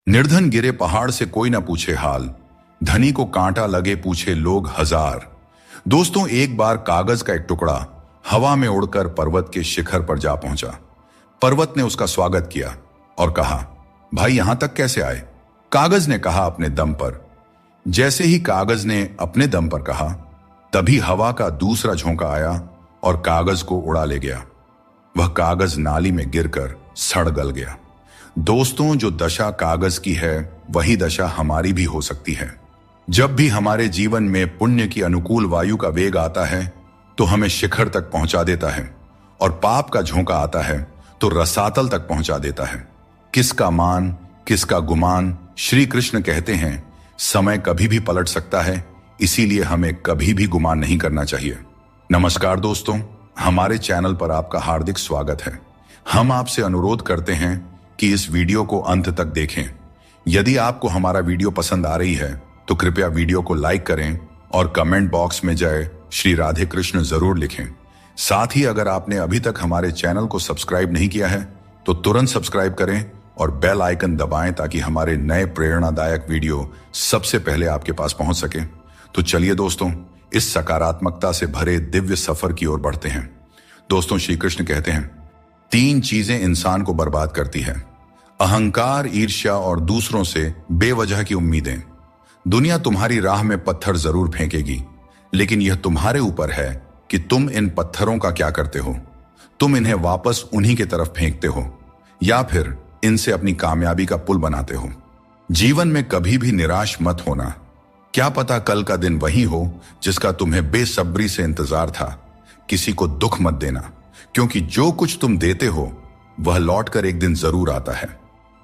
निर्धन गिरे पहाड़ से कोई ना पूछे हाल, धनी को कांटा लगे पूछे लोग हजार। दोस्तों, एक बार कागज का एक टुकड़ा हवा में उड़कर पर्वत के शिखर पर जा पहुंचा। पर्वत ने उसका स्वागत किया और कहा, भाई यहां तक कैसे आए? कागज ने कहा, अपने दम पर। जैसे ही कागज ने अपने दम पर कहा, तभी हवा का दूसरा झोंका आया और कागज को उड़ा ले गया। वह कागज नाली में गिरकर सड़ गल गया। दोस्तों, जो दशा कागज की है वही दशा हमारी भी हो सकती है। जब भी हमारे जीवन में पुण्य की अनुकूल वायु का वेग आता है तो हमें शिखर तक पहुंचा देता है, और पाप का झोंका आता है तो रसातल तक पहुंचा देता है। किसका मान, किसका गुमान? श्री कृष्ण कहते हैं, समय कभी भी पलट सकता है, इसीलिए हमें कभी भी गुमान नहीं करना चाहिए। नमस्कार दोस्तों, हमारे चैनल पर आपका हार्दिक स्वागत है। हम आपसे अनुरोध करते हैं कि इस वीडियो को अंत तक देखें। यदि आपको हमारा वीडियो पसंद आ रही है तो कृपया वीडियो को लाइक करें और कमेंट बॉक्स में जय श्री राधे कृष्ण जरूर लिखें। साथ ही अगर आपने अभी तक हमारे चैनल को सब्सक्राइब नहीं किया है तो तुरंत सब्सक्राइब करें और बेल आइकन दबाएं ताकि हमारे नए प्रेरणादायक वीडियो सबसे पहले आपके पास पहुंच सके। तो चलिए दोस्तों, इस सकारात्मकता से भरे दिव्य सफर की ओर बढ़ते हैं। दोस्तों, श्री कृष्ण कहते हैं, 3 चीजें इंसान को बर्बाद करती है: अहंकार, ईर्ष्या और दूसरों से बेवजह की उम्मीदें। दुनिया तुम्हारी राह में पत्थर जरूर फेंकेगी, लेकिन यह तुम्हारे ऊपर है कि तुम इन पत्थरों का क्या करते हो। तुम इन्हें वापस उन्हीं की तरफ फेंकते हो या फिर इनसे अपनी कामयाबी का पुल बनाते हो। जीवन में कभी भी निराश मत होना। क्या पता कल का दिन वही हो जिसका तुम्हें बेसब्री से इंतजार था। किसी को दुख मत देना, क्योंकि जो कुछ तुम देते हो वह लौटकर एक दिन जरूर आता है।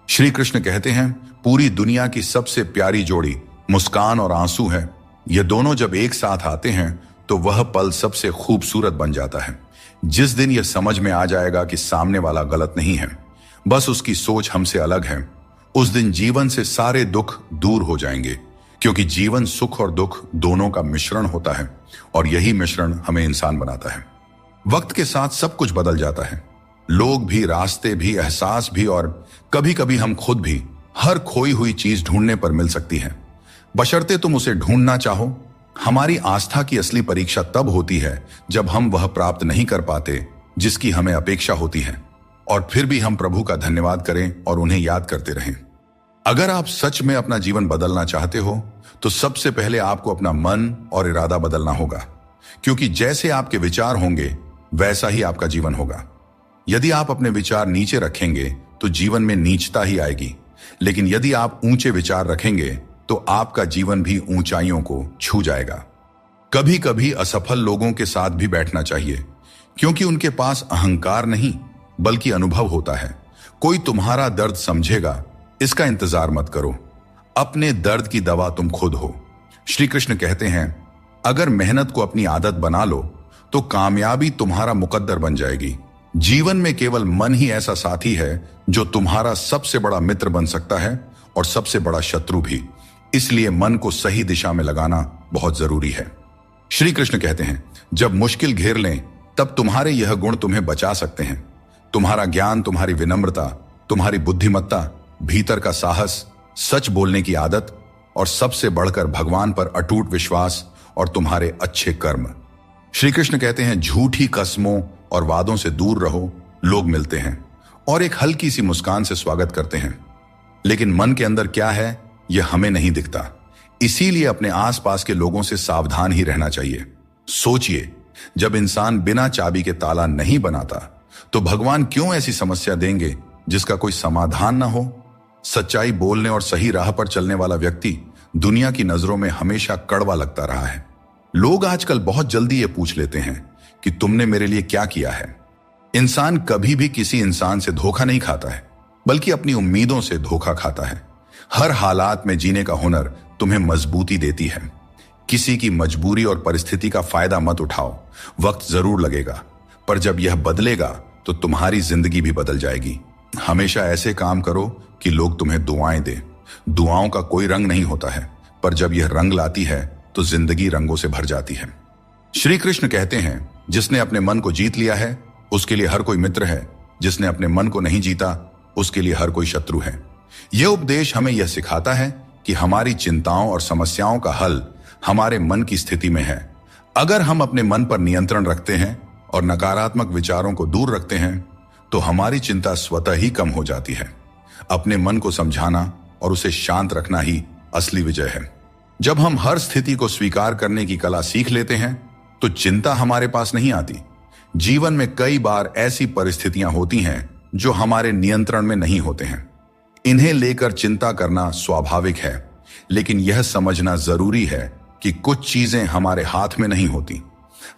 श्री कृष्ण कहते हैं, पूरी दुनिया की सबसे प्यारी जोड़ी मुस्कान और आंसू है। ये दोनों जब एक साथ आते हैं तो वह पल सबसे खूबसूरत बन जाता है। जिस दिन यह समझ में आ जाएगा कि सामने वाला गलत नहीं है, बस उसकी सोच हमसे अलग है, उस दिन जीवन से सारे दुख दूर हो जाएंगे। क्योंकि जीवन सुख और दुख दोनों का मिश्रण होता है, और यही मिश्रण हमें इंसान बनाता है। वक्त के साथ सब कुछ बदल जाता है, लोग भी, रास्ते भी, एहसास भी, और कभी कभी हम खुद भी। हर खोई हुई चीज ढूंढने पर मिल सकती है, बशर्ते तुम उसे ढूंढना चाहो। हमारी आस्था की असली परीक्षा तब होती है जब हम वह प्राप्त नहीं कर पाते जिसकी हमें अपेक्षा होती है, और फिर भी हम प्रभु का धन्यवाद करें और उन्हें याद करते रहें। अगर आप सच में अपना जीवन बदलना चाहते हो तो सबसे पहले आपको अपना मन और इरादा बदलना होगा, क्योंकि जैसे आपके विचार होंगे वैसा ही आपका जीवन होगा। यदि आप अपने विचार नीचे रखेंगे तो जीवन में नीचता ही आएगी, लेकिन यदि आप ऊंचे विचार रखेंगे तो आपका जीवन भी ऊंचाइयों को छू जाएगा। कभी कभी असफल लोगों के साथ भी बैठना चाहिए, क्योंकि उनके पास अहंकार नहीं बल्कि अनुभव होता है। कोई तुम्हारा दर्द समझेगा, इसका इंतजार मत करो। अपने दर्द की दवा तुम खुद हो। श्री कृष्ण कहते हैं, अगर मेहनत को अपनी आदत बना लो तो कामयाबी तुम्हारा मुकद्दर बन जाएगी। जीवन में केवल मन ही ऐसा साथी है जो तुम्हारा सबसे बड़ा मित्र बन सकता है और सबसे बड़ा शत्रु भी। इसलिए मन को सही दिशा में लगाना बहुत जरूरी है। श्री कृष्ण कहते हैं, जब मुश्किल घेर लें तब तुम्हारे यह गुण तुम्हें बचा सकते हैं: तुम्हारा ज्ञान, तुम्हारी विनम्रता, तुम्हारी बुद्धिमत्ता, भीतर का साहस, सच बोलने की आदत, और सबसे बढ़कर भगवान पर अटूट विश्वास और तुम्हारे अच्छे कर्म। श्री कृष्ण कहते हैं, झूठी कस्मों और वादों से दूर रहो। लोग मिलते हैं और एक हल्की सी मुस्कान से स्वागत करते हैं, लेकिन मन के अंदर क्या है यह हमें नहीं दिखता। इसीलिए अपने आसपास के लोगों से सावधान ही रहना चाहिए। सोचिए, जब इंसान बिना चाबी के ताला नहीं बनाता तो भगवान क्यों ऐसी समस्या देंगे जिसका कोई समाधान ना हो। सच्चाई बोलने और सही राह पर चलने वाला व्यक्ति दुनिया की नजरों में हमेशा कड़वा लगता रहा है। लोग आजकल बहुत जल्दी ये पूछ लेते हैं कि तुमने मेरे लिए क्या किया है। इंसान कभी भी किसी इंसान से धोखा नहीं खाता है, बल्कि अपनी उम्मीदों से धोखा खाता है। हर हालात में जीने का हुनर तुम्हें मजबूती देती है। किसी की मजबूरी और परिस्थिति का फायदा मत उठाओ। वक्त जरूर लगेगा, पर जब यह बदलेगा तो तुम्हारी जिंदगी भी बदल जाएगी। हमेशा ऐसे काम करो कि लोग तुम्हें दुआएं दें। दुआओं का कोई रंग नहीं होता है, पर जब यह रंग लाती है तो जिंदगी रंगों से भर जाती है। श्री कृष्ण कहते हैं, जिसने अपने मन को जीत लिया है उसके लिए हर कोई मित्र है, जिसने अपने मन को नहीं जीता उसके लिए हर कोई शत्रु है। यह उपदेश हमें यह सिखाता है कि हमारी चिंताओं और समस्याओं का हल हमारे मन की स्थिति में है। अगर हम अपने मन पर नियंत्रण रखते हैं और नकारात्मक विचारों को दूर रखते हैं तो हमारी चिंता स्वतः ही कम हो जाती है। अपने मन को समझाना और उसे शांत रखना ही असली विजय है। जब हम हर स्थिति को स्वीकार करने की कला सीख लेते हैं तो चिंता हमारे पास नहीं आती। जीवन में कई बार ऐसी परिस्थितियां होती हैं जो हमारे नियंत्रण में नहीं होते हैं। इन्हें लेकर चिंता करना स्वाभाविक है, लेकिन यह समझना जरूरी है कि कुछ चीजें हमारे हाथ में नहीं होती।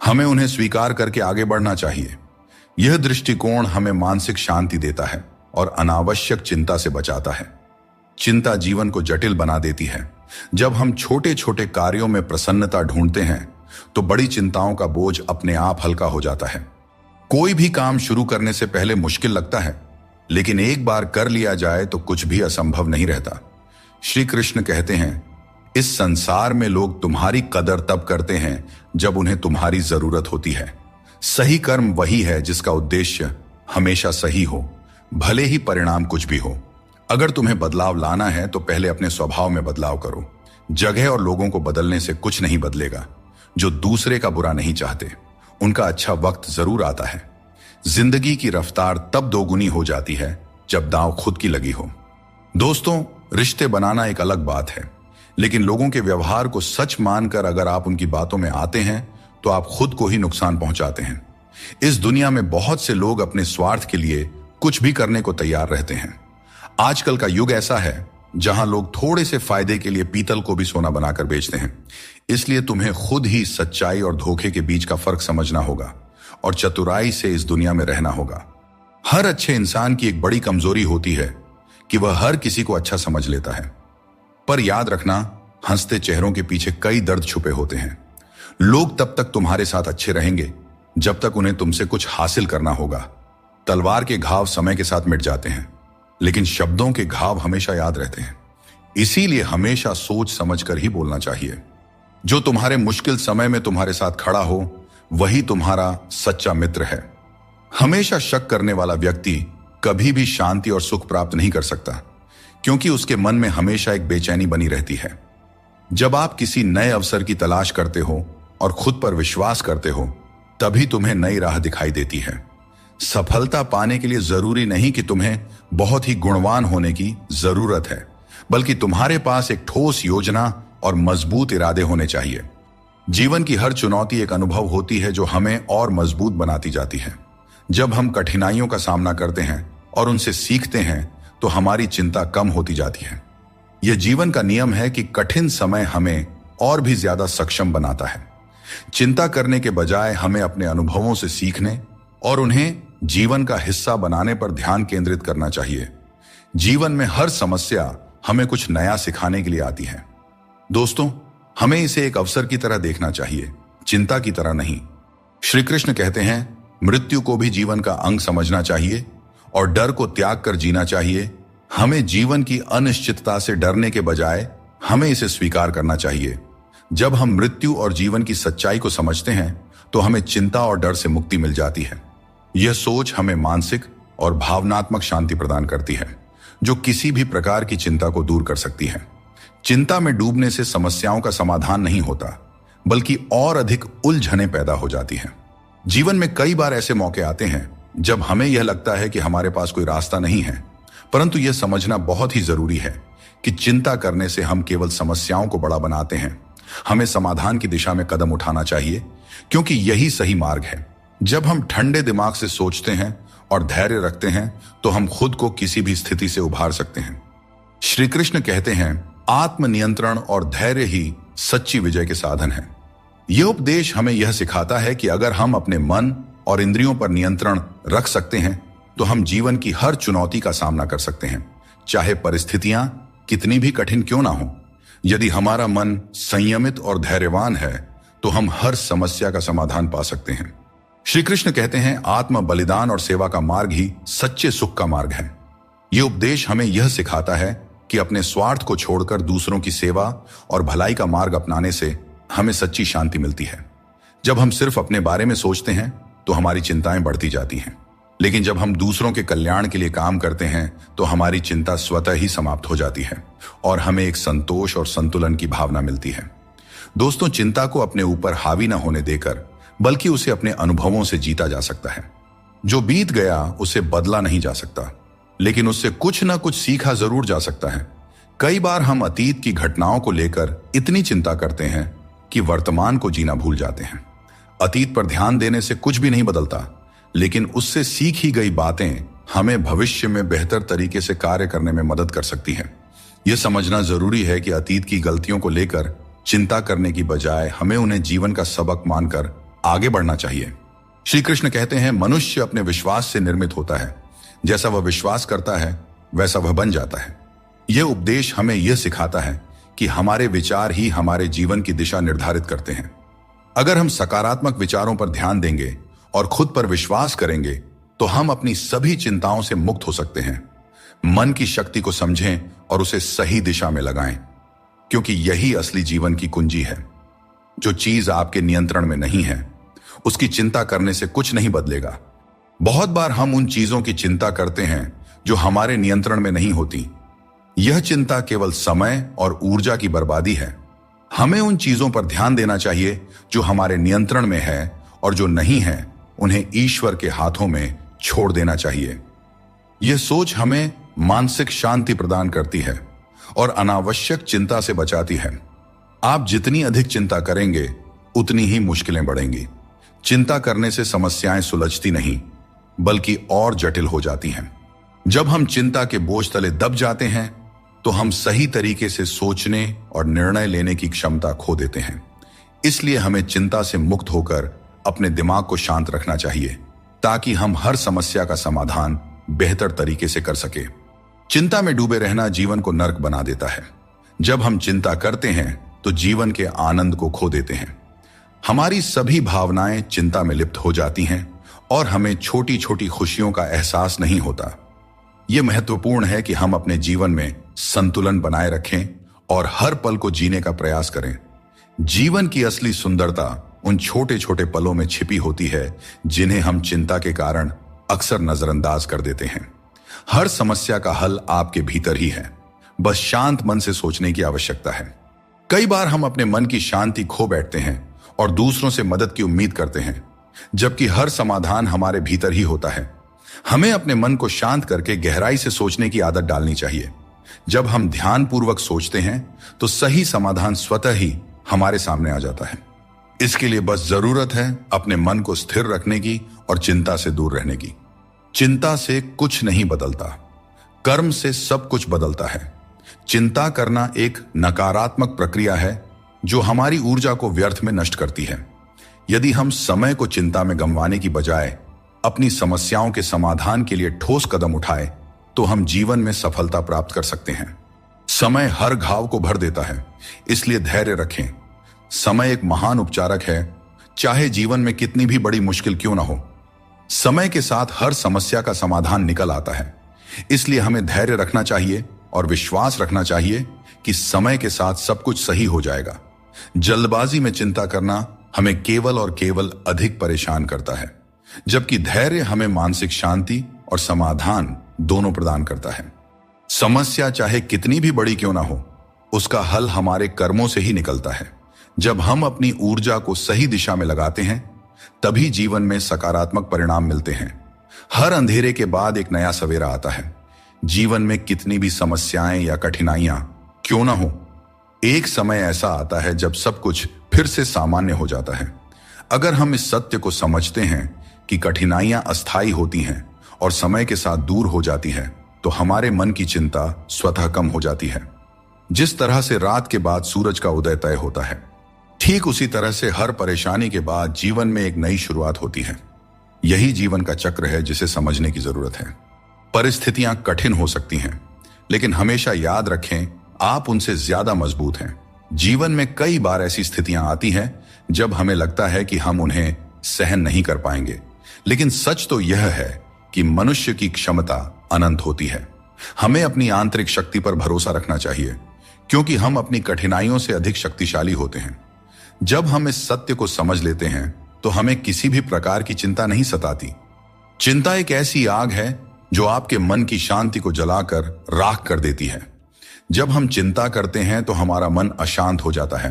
हमें उन्हें स्वीकार करके आगे बढ़ना चाहिए। यह दृष्टिकोण हमें मानसिक शांति देता है और अनावश्यक चिंता से बचाता है। चिंता जीवन को जटिल बना देती है। जब हम छोटे छोटे कार्यों में प्रसन्नता ढूंढते हैं तो बड़ी चिंताओं का बोझ अपने आप हल्का हो जाता है। कोई भी काम शुरू करने से पहले मुश्किल लगता है, लेकिन एक बार कर लिया जाए तो कुछ भी असंभव नहीं रहता। श्री कृष्ण कहते हैं, इस संसार में लोग तुम्हारी कदर तब करते हैं जब उन्हें तुम्हारी जरूरत होती है। सही कर्म वही है जिसका उद्देश्य हमेशा सही हो, भले ही परिणाम कुछ भी हो। अगर तुम्हें बदलाव लाना है तो पहले अपने स्वभाव में बदलाव करो। जगह और लोगों को बदलने से कुछ नहीं बदलेगा। जो दूसरे का बुरा नहीं चाहते उनका अच्छा वक्त जरूर आता है। जिंदगी की रफ्तार तब दोगुनी हो जाती है जब दांव खुद की लगी हो। दोस्तों, रिश्ते बनाना एक अलग बात है, लेकिन लोगों के व्यवहार को सच मानकर अगर आप उनकी बातों में आते हैं तो आप खुद को ही नुकसान पहुंचाते हैं। इस दुनिया में बहुत से लोग अपने स्वार्थ के लिए कुछ भी करने को तैयार रहते हैं। आजकल का युग ऐसा है जहां लोग थोड़े से फायदे के लिए पीतल को भी सोना बनाकर बेचते हैं। इसलिए तुम्हें खुद ही सच्चाई और धोखे के बीच का फर्क समझना होगा और चतुराई से इस दुनिया में रहना होगा। हर अच्छे इंसान की एक बड़ी कमजोरी होती है कि वह हर किसी को अच्छा समझ लेता है। पर याद रखना, हंसते चेहरों के पीछे कई दर्द छुपे होते हैं। लोग तब तक तुम्हारे साथ अच्छे रहेंगे जब तक उन्हें तुमसे कुछ हासिल करना होगा। तलवार के घाव समय के साथ मिट जाते हैं, लेकिन शब्दों के घाव हमेशा याद रहते हैं। इसीलिए हमेशा सोच समझकर ही बोलना चाहिए। जो तुम्हारे मुश्किल समय में तुम्हारे साथ खड़ा हो वही तुम्हारा सच्चा मित्र है। हमेशा शक करने वाला व्यक्ति कभी भी शांति और सुख प्राप्त नहीं कर सकता, क्योंकि उसके मन में हमेशा एक बेचैनी बनी रहती है। जब आप किसी नए अवसर की तलाश करते हो और खुद पर विश्वास करते हो, तभी तुम्हें नई राह दिखाई देती है। सफलता पाने के लिए जरूरी नहीं कि तुम्हें बहुत ही गुणवान होने की जरूरत है, बल्कि तुम्हारे पास एक ठोस योजना और मजबूत इरादे होने चाहिए। जीवन की हर चुनौती एक अनुभव होती है जो हमें और मजबूत बनाती जाती है। जब हम कठिनाइयों का सामना करते हैं और उनसे सीखते हैं तो हमारी चिंता कम होती जाती है। यह जीवन का नियम है कि कठिन समय हमें और भी ज्यादा सक्षम बनाता है। चिंता करने के बजाय हमें अपने अनुभवों से सीखने और उन्हें जीवन का हिस्सा बनाने पर ध्यान केंद्रित करना चाहिए। जीवन में हर समस्या हमें कुछ नया सिखाने के लिए आती है। दोस्तों, हमें इसे एक अवसर की तरह देखना चाहिए, चिंता की तरह नहीं। श्री कृष्ण कहते हैं, मृत्यु को भी जीवन का अंग समझना चाहिए और डर को त्याग कर जीना चाहिए। हमें जीवन की अनिश्चितता से डरने के बजाय हमें इसे स्वीकार करना चाहिए। जब हम मृत्यु और जीवन की सच्चाई को समझते हैं तो हमें चिंता और डर से मुक्ति मिल जाती है। यह सोच हमें मानसिक और भावनात्मक शांति प्रदान करती है, जो किसी भी प्रकार की चिंता को दूर कर सकती है। चिंता में डूबने से समस्याओं का समाधान नहीं होता, बल्कि और अधिक उलझनें पैदा हो जाती हैं। जीवन में कई बार ऐसे मौके आते हैं जब हमें यह लगता है कि हमारे पास कोई रास्ता नहीं है, परंतु यह समझना बहुत ही जरूरी है कि चिंता करने से हम केवल समस्याओं को बड़ा बनाते हैं। हमें समाधान की दिशा में कदम उठाना चाहिए, क्योंकि यही सही मार्ग है। जब हम ठंडे दिमाग से सोचते हैं और धैर्य रखते हैं तो हम खुद को किसी भी स्थिति से उभार सकते हैं। श्री कृष्ण कहते हैं, आत्मनियंत्रण और धैर्य ही सच्ची विजय के साधन है। यह उपदेश हमें यह सिखाता है कि अगर हम अपने मन और इंद्रियों पर नियंत्रण रख सकते हैं तो हम जीवन की हर चुनौती का सामना कर सकते हैं, चाहे परिस्थितियां कितनी भी कठिन क्यों ना हो। यदि हमारा मन संयमित और धैर्यवान है तो हम हर समस्या का समाधान पा सकते हैं। श्री कृष्ण कहते हैं, आत्म बलिदान और सेवा का मार्ग ही सच्चे सुख का मार्ग है। यह उपदेश हमें यह सिखाता है कि अपने स्वार्थ को छोड़कर दूसरों की सेवा और भलाई का मार्ग अपनाने से हमें सच्ची शांति मिलती है। जब हम सिर्फ अपने बारे में सोचते हैं तो हमारी चिंताएं बढ़ती जाती हैं, लेकिन जब हम दूसरों के कल्याण के लिए काम करते हैं तो हमारी चिंता स्वतः ही समाप्त हो जाती है और हमें एक संतोष और संतुलन की भावना मिलती है। दोस्तों, चिंता को अपने ऊपर हावी न होने देकर बल्कि उसे अपने अनुभवों से जीता जा सकता है। जो बीत गया उसे बदला नहीं जा सकता, लेकिन उससे कुछ ना कुछ सीखा जरूर जा सकता है। कई बार हम अतीत की घटनाओं को लेकर इतनी चिंता करते हैं कि वर्तमान को जीना भूल जाते हैं। अतीत पर ध्यान देने से कुछ भी नहीं बदलता, लेकिन उससे सीखी गई बातें हमें भविष्य में बेहतर तरीके से कार्य करने में मदद कर सकती हैं। यह समझना जरूरी है कि अतीत की गलतियों को लेकर चिंता करने की बजाय हमें उन्हें जीवन का सबक मानकर आगे बढ़ना चाहिए। श्री कृष्ण कहते हैं, मनुष्य अपने विश्वास से निर्मित होता है। जैसा वह विश्वास करता है वैसा वह बन जाता है। यह उपदेश हमें यह सिखाता है कि हमारे विचार ही हमारे जीवन की दिशा निर्धारित करते हैं। अगर हम सकारात्मक विचारों पर ध्यान देंगे और खुद पर विश्वास करेंगे तो हम अपनी सभी चिंताओं से मुक्त हो सकते हैं। मन की शक्ति को समझें और उसे सही दिशा में लगाएं, क्योंकि यही असली जीवन की कुंजी है। जो चीज आपके नियंत्रण में नहीं है उसकी चिंता करने से कुछ नहीं बदलेगा। बहुत बार हम उन चीजों की चिंता करते हैं जो हमारे नियंत्रण में नहीं होती। यह चिंता केवल समय और ऊर्जा की बर्बादी है। हमें उन चीजों पर ध्यान देना चाहिए जो हमारे नियंत्रण में है, और जो नहीं है उन्हें ईश्वर के हाथों में छोड़ देना चाहिए। यह सोच हमें मानसिक शांति प्रदान करती है और अनावश्यक चिंता से बचाती है। आप जितनी अधिक चिंता करेंगे उतनी ही मुश्किलें बढ़ेंगी। चिंता करने से समस्याएं सुलझती नहीं बल्कि और जटिल हो जाती हैं। जब हम चिंता के बोझ तले दब जाते हैं तो हम सही तरीके से सोचने और निर्णय लेने की क्षमता खो देते हैं। इसलिए हमें चिंता से मुक्त होकर अपने दिमाग को शांत रखना चाहिए ताकि हम हर समस्या का समाधान बेहतर तरीके से कर सके। चिंता में डूबे रहना जीवन को नर्क बना देता है। जब हम चिंता करते हैं तो जीवन के आनंद को खो देते हैं। हमारी सभी भावनाएं चिंता में लिप्त हो जाती हैं और हमें छोटी छोटी खुशियों का एहसास नहीं होता। यह महत्वपूर्ण है कि हम अपने जीवन में संतुलन बनाए रखें और हर पल को जीने का प्रयास करें। जीवन की असली सुंदरता उन छोटे छोटे पलों में छिपी होती है जिन्हें हम चिंता के कारण अक्सर नजरअंदाज कर देते हैं। हर समस्या का हल आपके भीतर ही है, बस शांत मन से सोचने की आवश्यकता है। कई बार हम अपने मन की शांति खो बैठते हैं और दूसरों से मदद की उम्मीद करते हैं, जबकि हर समाधान हमारे भीतर ही होता है। हमें अपने मन को शांत करके गहराई से सोचने की आदत डालनी चाहिए। जब हम ध्यानपूर्वक सोचते हैं तो सही समाधान स्वतः ही हमारे सामने आ जाता है। इसके लिए बस जरूरत है अपने मन को स्थिर रखने की और चिंता से दूर रहने की। चिंता से कुछ नहीं बदलता, कर्म से सब कुछ बदलता है। चिंता करना एक नकारात्मक प्रक्रिया है जो हमारी ऊर्जा को व्यर्थ में नष्ट करती है। यदि हम समय को चिंता में गंवाने की बजाय अपनी समस्याओं के समाधान के लिए ठोस कदम उठाए तो हम जीवन में सफलता प्राप्त कर सकते हैं। समय हर घाव को भर देता है, इसलिए धैर्य रखें। समय एक महान उपचारक है, चाहे जीवन में कितनी भी बड़ी मुश्किल क्यों ना हो। समय के साथ हर समस्या का समाधान निकल आता है। इसलिए हमें धैर्य रखना चाहिए और विश्वास रखना चाहिए कि समय के साथ सब कुछ सही हो जाएगा। जल्दबाजी में चिंता करना हमें केवल और केवल अधिक परेशान करता है, जबकि धैर्य हमें मानसिक शांति और समाधान दोनों प्रदान करता है। समस्या चाहे कितनी भी बड़ी क्यों ना हो, उसका हल हमारे कर्मों से ही निकलता है। जब हम अपनी ऊर्जा को सही दिशा में लगाते हैं तभी जीवन में सकारात्मक परिणाम मिलते हैं। हर अंधेरे के बाद एक नया सवेरा आता है। जीवन में कितनी भी समस्याएं या कठिनाइयां क्यों ना हो, एक समय ऐसा आता है जब सब कुछ फिर से सामान्य हो जाता है। अगर हम इस सत्य को समझते हैं कि कठिनाइयां अस्थायी होती हैं और समय के साथ दूर हो जाती हैं, तो हमारे मन की चिंता स्वतः कम हो जाती है। जिस तरह से रात के बाद सूरज का उदय तय होता है, ठीक उसी तरह से हर परेशानी के बाद जीवन में एक नई शुरुआत होती है। यही जीवन का चक्र है जिसे समझने की जरूरत है। परिस्थितियां कठिन हो सकती हैं, लेकिन हमेशा याद रखें आप उनसे ज्यादा मजबूत हैं। जीवन में कई बार ऐसी स्थितियां आती हैं जब हमें लगता है कि हम उन्हें सहन नहीं कर पाएंगे, लेकिन सच तो यह है कि मनुष्य की क्षमता अनंत होती है। हमें अपनी आंतरिक शक्ति पर भरोसा रखना चाहिए, क्योंकि हम अपनी कठिनाइयों से अधिक शक्तिशाली होते हैं। जब हम इस सत्य को समझ लेते हैं तो हमें किसी भी प्रकार की चिंता नहीं सताती। चिंता एक ऐसी आग है जो आपके मन की शांति को जलाकर राख कर देती है। जब हम चिंता करते हैं तो हमारा मन अशांत हो जाता है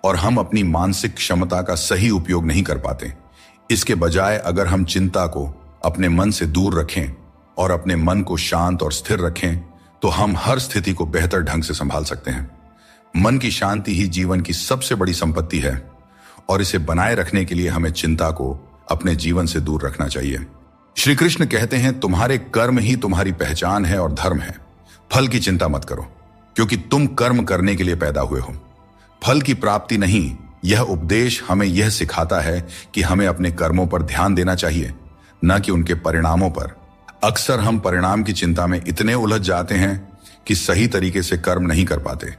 और हम अपनी मानसिक क्षमता का सही उपयोग नहीं कर पाते। इसके बजाय अगर हम चिंता को अपने मन से दूर रखें और अपने मन को शांत और स्थिर रखें तो हम हर स्थिति को बेहतर ढंग से संभाल सकते हैं। मन की शांति ही जीवन की सबसे बड़ी संपत्ति है और इसे बनाए रखने के लिए हमें चिंता को अपने जीवन से दूर रखना चाहिए। श्री कृष्ण कहते हैं, तुम्हारे कर्म ही तुम्हारी पहचान है और धर्म है। फल की चिंता मत करो, क्योंकि तुम कर्म करने के लिए पैदा हुए हो, फल की प्राप्ति नहीं। यह उपदेश हमें यह सिखाता है कि हमें अपने कर्मों पर ध्यान देना चाहिए, न कि उनके परिणामों पर। अक्सर हम परिणाम की चिंता में इतने उलझ जाते हैं कि सही तरीके से कर्म नहीं कर पाते।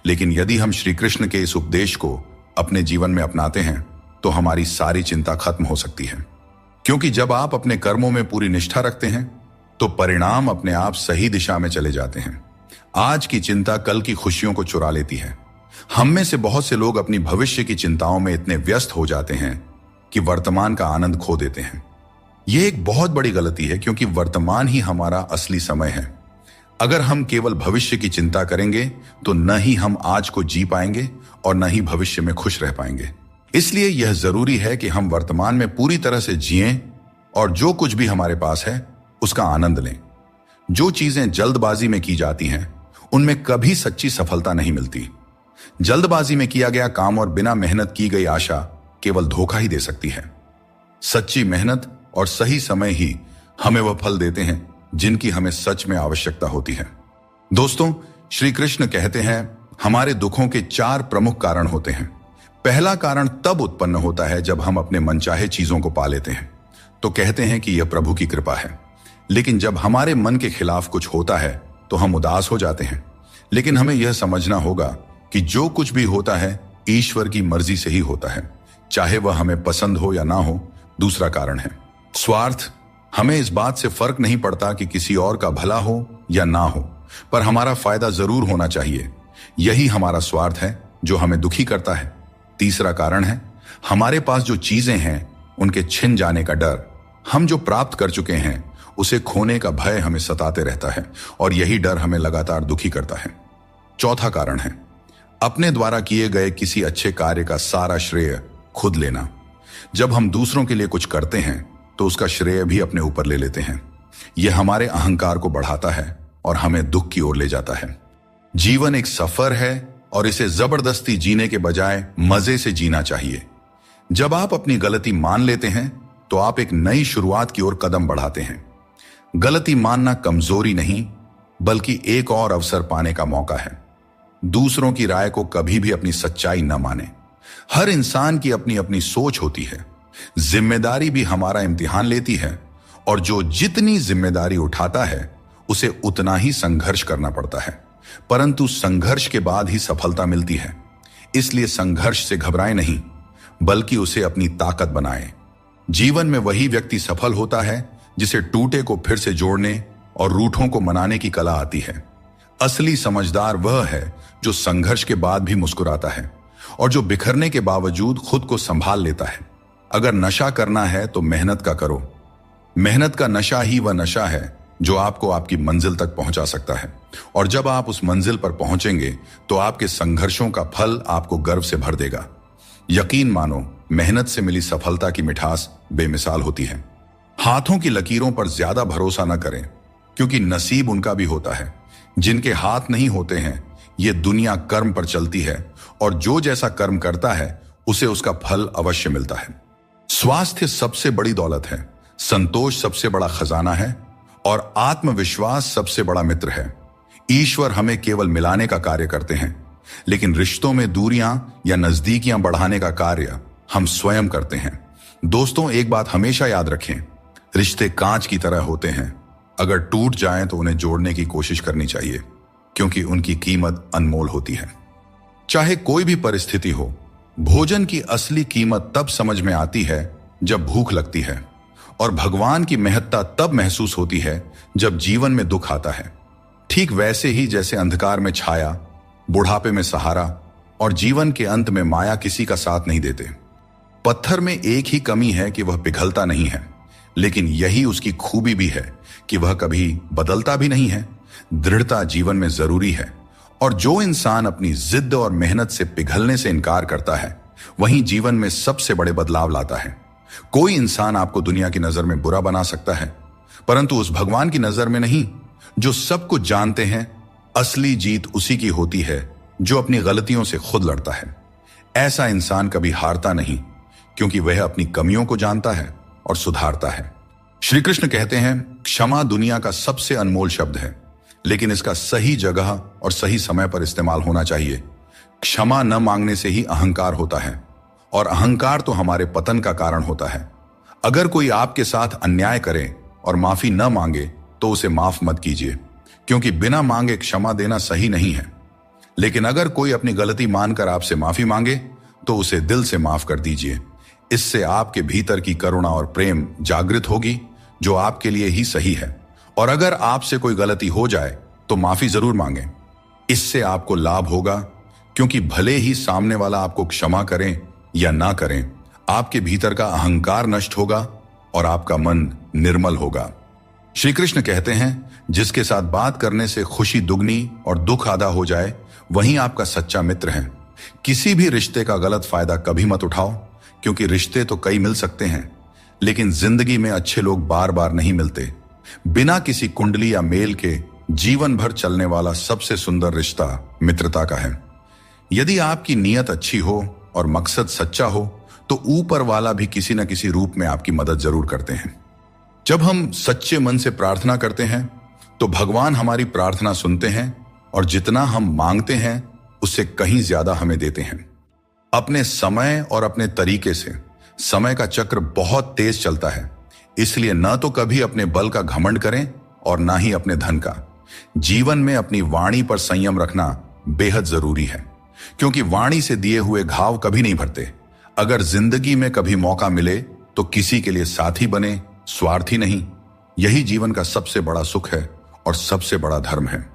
लेकिन यदि हम श्री कृष्ण के इस उपदेश को अपने जीवन में अपनाते हैं तो हमारी सारी चिंता खत्म हो सकती है। क्योंकि जब आप अपने कर्मों में पूरी निष्ठा रखते हैं तो परिणाम अपने आप सही दिशा में चले जाते हैं। आज की चिंता कल की खुशियों को चुरा लेती है। हम में से बहुत से लोग अपनी भविष्य की चिंताओं में इतने व्यस्त हो जाते हैं कि वर्तमान का आनंद खो देते हैं। यह एक बहुत बड़ी गलती है, क्योंकि वर्तमान ही हमारा असली समय है। अगर हम केवल भविष्य की चिंता करेंगे तो न ही हम आज को जी पाएंगे और न ही भविष्य में खुश रह पाएंगे। इसलिए यह जरूरी है कि हम वर्तमान में पूरी तरह से जिएं और जो कुछ भी हमारे पास है उसका आनंद लें। जो चीजें जल्दबाजी में की जाती हैं उनमें कभी सच्ची सफलता नहीं मिलती। जल्दबाजी में किया गया काम और बिना मेहनत की गई आशा केवल धोखा ही दे सकती है। सच्ची मेहनत और सही समय ही हमें वह फल देते हैं जिनकी हमें सच में आवश्यकता होती है। दोस्तों, श्री कृष्ण कहते हैं, हमारे दुखों के 4 प्रमुख कारण होते हैं। पहला कारण तब उत्पन्न होता है जब हम अपने मनचाहे चीजों को पा लेते हैं तो कहते हैं कि यह प्रभु की कृपा है। लेकिन जब हमारे मन के खिलाफ कुछ होता है तो हम उदास हो जाते हैं। लेकिन हमें यह समझना होगा कि जो कुछ भी होता है ईश्वर की मर्जी से ही होता है, चाहे वह हमें पसंद हो या ना हो। दूसरा कारण है स्वार्थ। हमें इस बात से फर्क नहीं पड़ता कि किसी और का भला हो या ना हो, पर हमारा फायदा जरूर होना चाहिए। यही हमारा स्वार्थ है जो हमें दुखी करता है। तीसरा कारण है हमारे पास जो चीजें हैं उनके छिन जाने का डर। हम जो प्राप्त कर चुके हैं उसे खोने का भय हमें सताते रहता है और यही डर हमें लगातार दुखी करता है। चौथा कारण है अपने द्वारा किए गए किसी अच्छे कार्य का सारा श्रेय खुद लेना। जब हम दूसरों के लिए कुछ करते हैं तो उसका श्रेय भी अपने ऊपर ले लेते हैं। यह हमारे अहंकार को बढ़ाता है और हमें दुख की ओर ले जाता है। जीवन एक सफर है और इसे जबरदस्ती जीने के बजाय मजे से जीना चाहिए। जब आप अपनी गलती मान लेते हैं तो आप एक नई शुरुआत की ओर कदम बढ़ाते हैं। गलती मानना कमजोरी नहीं, बल्कि एक और अवसर पाने का मौका है। दूसरों की राय को कभी भी अपनी सच्चाई न माने। हर इंसान की अपनी अपनी सोच होती है। जिम्मेदारी भी हमारा इम्तिहान लेती है और जो जितनी जिम्मेदारी उठाता है उसे उतना ही संघर्ष करना पड़ता है, परंतु संघर्ष के बाद ही सफलता मिलती है। इसलिए संघर्ष से घबराएं नहीं, बल्कि उसे अपनी ताकत बनाएं। जीवन में वही व्यक्ति सफल होता है जिसे टूटे को फिर से जोड़ने और रूठों को मनाने की कला आती है। असली समझदार वह है जो संघर्ष के बाद भी मुस्कुराता है और जो बिखरने के बावजूद खुद को संभाल लेता है। अगर नशा करना है तो मेहनत का करो। मेहनत का नशा ही वह नशा है जो आपको आपकी मंजिल तक पहुंचा सकता है। और जब आप उस मंजिल पर पहुंचेंगे तो आपके संघर्षों का फल आपको गर्व से भर देगा। यकीन मानो, मेहनत से मिली सफलता की मिठास बेमिसाल होती है। हाथों की लकीरों पर ज्यादा भरोसा न करें, क्योंकि नसीब उनका भी होता है। जिनके हाथ नहीं होते हैं, ये दुनिया कर्म पर चलती है और जो जैसा कर्म करता है उसे उसका फल अवश्य मिलता है। स्वास्थ्य सबसे बड़ी दौलत है, संतोष सबसे बड़ा खजाना है और आत्मविश्वास सबसे बड़ा मित्र है। ईश्वर हमें केवल मिलाने का कार्य करते हैं, लेकिन रिश्तों में दूरियां या नजदीकियां बढ़ाने का कार्य हम स्वयं करते हैं। दोस्तों, एक बात हमेशा याद रखें, रिश्ते कांच की तरह होते हैं। अगर टूट जाएं तो उन्हें जोड़ने की कोशिश करनी चाहिए, क्योंकि उनकी कीमत अनमोल होती है। चाहे कोई भी परिस्थिति हो, भोजन की असली कीमत तब समझ में आती है जब भूख लगती है, और भगवान की महत्ता तब महसूस होती है जब जीवन में दुख आता है। ठीक वैसे ही जैसे अंधकार में छाया, बुढ़ापे में सहारा और जीवन के अंत में माया किसी का साथ नहीं देते। पत्थर में एक ही कमी है कि वह पिघलता नहीं है। लेकिन यही उसकी खूबी भी है कि वह कभी बदलता भी नहीं है। दृढ़ता जीवन में जरूरी है, और जो इंसान अपनी जिद और मेहनत से पिघलने से इनकार करता है वहीं जीवन में सबसे बड़े बदलाव लाता है। कोई इंसान आपको दुनिया की नजर में बुरा बना सकता है, परंतु उस भगवान की नजर में नहीं जो सब कुछ जानते हैं। असली जीत उसी की होती है जो अपनी गलतियों से खुद लड़ता है। ऐसा इंसान कभी हारता नहीं, क्योंकि वह अपनी कमियों को जानता है और सुधारता है। श्री कृष्ण कहते हैं, क्षमा दुनिया का सबसे अनमोल शब्द है, लेकिन इसका सही जगह और सही समय पर इस्तेमाल होना चाहिए। क्षमा न मांगने से ही अहंकार होता है, और अहंकार तो हमारे पतन का कारण होता है। अगर कोई आपके साथ अन्याय करे और माफी न मांगे तो उसे माफ मत कीजिए, क्योंकि बिना मांगे क्षमा देना सही नहीं है। लेकिन अगर कोई अपनी गलती मानकर आपसे माफी मांगे तो उसे दिल से माफ कर दीजिए। इससे आपके भीतर की करुणा और प्रेम जागृत होगी, जो आपके लिए ही सही है। और अगर आपसे कोई गलती हो जाए तो माफी जरूर मांगें। इससे आपको लाभ होगा, क्योंकि भले ही सामने वाला आपको क्षमा करें या ना करें, आपके भीतर का अहंकार नष्ट होगा और आपका मन निर्मल होगा। श्री कृष्ण कहते हैं, जिसके साथ बात करने से खुशी दुगनी और दुख आधा हो जाए वही आपका सच्चा मित्र है। किसी भी रिश्ते का गलत फायदा कभी मत उठाओ, क्योंकि रिश्ते तो कई मिल सकते हैं, लेकिन जिंदगी में अच्छे लोग बार बार नहीं मिलते। बिना किसी कुंडली या मेल के जीवन भर चलने वाला सबसे सुंदर रिश्ता मित्रता का है। यदि आपकी नीयत अच्छी हो और मकसद सच्चा हो तो ऊपर वाला भी किसी न किसी रूप में आपकी मदद जरूर करते हैं। जब हम सच्चे मन से प्रार्थना करते हैं तो भगवान हमारी प्रार्थना सुनते हैं, और जितना हम मांगते हैं उससे कहीं ज्यादा हमें देते हैं। अपने समय और अपने तरीके से समय का चक्र बहुत तेज चलता है, इसलिए न तो कभी अपने बल का घमंड करें और ना ही अपने धन का। जीवन में अपनी वाणी पर संयम रखना बेहद जरूरी है, क्योंकि वाणी से दिए हुए घाव कभी नहीं भरते। अगर जिंदगी में कभी मौका मिले तो किसी के लिए साथी बने, स्वार्थी नहीं। यही जीवन का सबसे बड़ा सुख है और सबसे बड़ा धर्म है।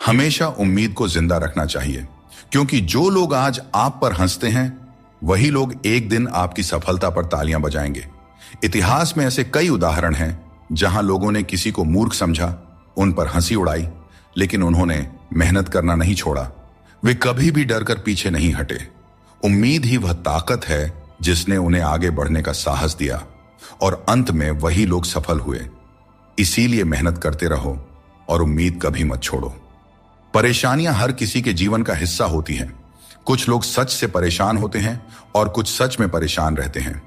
हमेशा उम्मीद को जिंदा रखना चाहिए, क्योंकि जो लोग आज आप पर हंसते हैं वही लोग एक दिन आपकी सफलता पर तालियां बजाएंगे। इतिहास में ऐसे कई उदाहरण हैं जहां लोगों ने किसी को मूर्ख समझा, उन पर हंसी उड़ाई, लेकिन उन्होंने मेहनत करना नहीं छोड़ा। वे कभी भी डरकर पीछे नहीं हटे। उम्मीद ही वह ताकत है जिसने उन्हें आगे बढ़ने का साहस दिया, और अंत में वही लोग सफल हुए। इसीलिए मेहनत करते रहो और उम्मीद कभी मत छोड़ो। परेशानियां हर किसी के जीवन का हिस्सा होती हैं। कुछ लोग सच से परेशान होते हैं और कुछ सच में परेशान रहते हैं।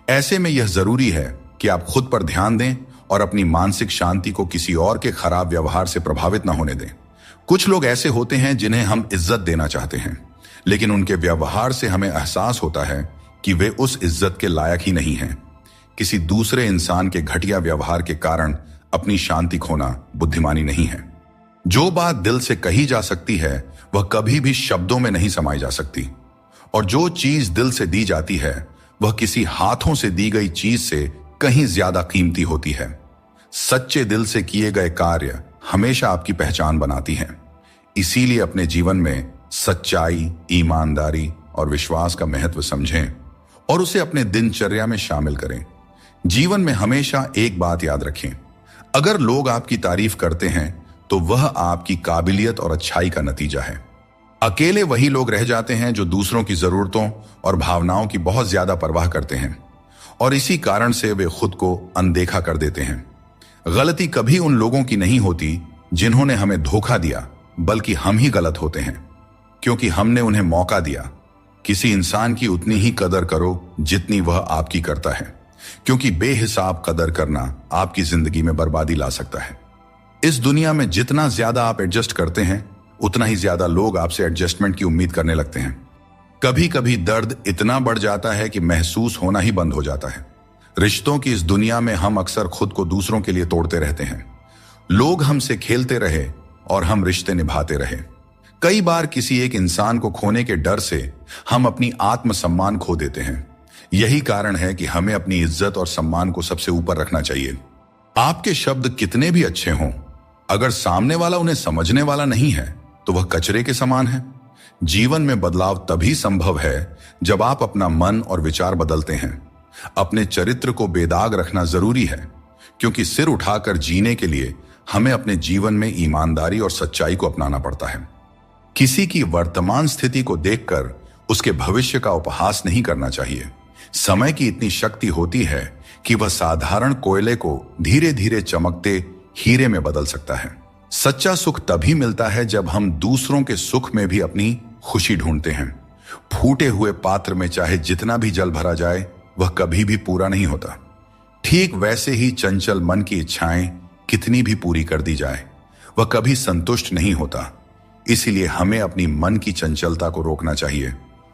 ऐसे में यह जरूरी है कि आप खुद पर ध्यान दें और अपनी मानसिक शांति को किसी और के खराब व्यवहार से प्रभावित न होने दें। कुछ लोग ऐसे होते हैं जिन्हें हम इज्जत देना चाहते हैं, लेकिन उनके व्यवहार से हमें एहसास होता है कि वे उस इज्जत के लायक ही नहीं हैं। किसी दूसरे इंसान के घटिया व्यवहार के कारण अपनी शांति खोना बुद्धिमानी नहीं है। जो बात दिल से कही जा सकती है वह कभी भी शब्दों में नहीं समाई जा सकती, और जो चीज दिल से दी जाती है वह किसी हाथों से दी गई चीज से कहीं ज्यादा कीमती होती है। सच्चे दिल से किए गए कार्य हमेशा आपकी पहचान बनाती हैं। इसीलिए अपने जीवन में सच्चाई, ईमानदारी और विश्वास का महत्व समझें और उसे अपने दिनचर्या में शामिल करें। जीवन में हमेशा एक बात याद रखें, अगर लोग आपकी तारीफ करते हैं तो वह आपकी काबिलियत और अच्छाई का नतीजा है। अकेले वही लोग रह जाते हैं जो दूसरों की जरूरतों और भावनाओं की बहुत ज्यादा परवाह करते हैं, और इसी कारण से वे खुद को अनदेखा कर देते हैं। गलती कभी उन लोगों की नहीं होती जिन्होंने हमें धोखा दिया, बल्कि हम ही गलत होते हैं, क्योंकि हमने उन्हें मौका दिया। किसी इंसान की उतनी ही कदर करो जितनी वह आपकी करता है, क्योंकि बेहिसाब कदर करना आपकी जिंदगी में बर्बादी ला सकता है। इस दुनिया में जितना ज्यादा आप एडजस्ट करते हैं उतना ही ज्यादा लोग आपसे एडजस्टमेंट की उम्मीद करने लगते हैं। कभी कभी दर्द इतना बढ़ जाता है कि महसूस होना ही बंद हो जाता है। रिश्तों की इस दुनिया में हम अक्सर खुद को दूसरों के लिए तोड़ते रहते हैं। लोग हमसे खेलते रहे और हम रिश्ते निभाते रहे। कई बार किसी एक इंसान को खोने के डर से हम अपनी आत्मसम्मान खो देते हैं। यही कारण है कि हमें अपनी इज्जत और सम्मान को सबसे ऊपर रखना चाहिए। आपके शब्द कितने भी अच्छे हों, अगर सामने वाला उन्हें समझने वाला नहीं है तो वह कचरे के समान है। जीवन में बदलाव तभी संभव है जब आप अपना मन और विचार बदलते हैं। अपने चरित्र को बेदाग रखना जरूरी है, क्योंकि सिर उठाकर जीने के लिए हमें अपने जीवन में ईमानदारी और सच्चाई को अपनाना पड़ता है। किसी की वर्तमान स्थिति को देखकर उसके भविष्य का उपहास नहीं करना चाहिए। समय की इतनी शक्ति होती है कि वह साधारण कोयले को धीरे धीरे चमकते हीरे में बदल सकता है। सच्चा सुख तभी मिलता है जब हम दूसरों के सुख में भी अपनी खुशी ढूंढते हैं। फूटे हुए पात्र में चाहे जितना भी जल भरा जाए, वह कभी भी पूरा नहीं होता। ठीक वैसे ही चंचल मन की इच्छाएं कितनी भी पूरी कर दी जाए, वह कभी संतुष्ट नहीं होता। इसीलिए हमें अपनी मन की चंचलता को रोकना चाहिए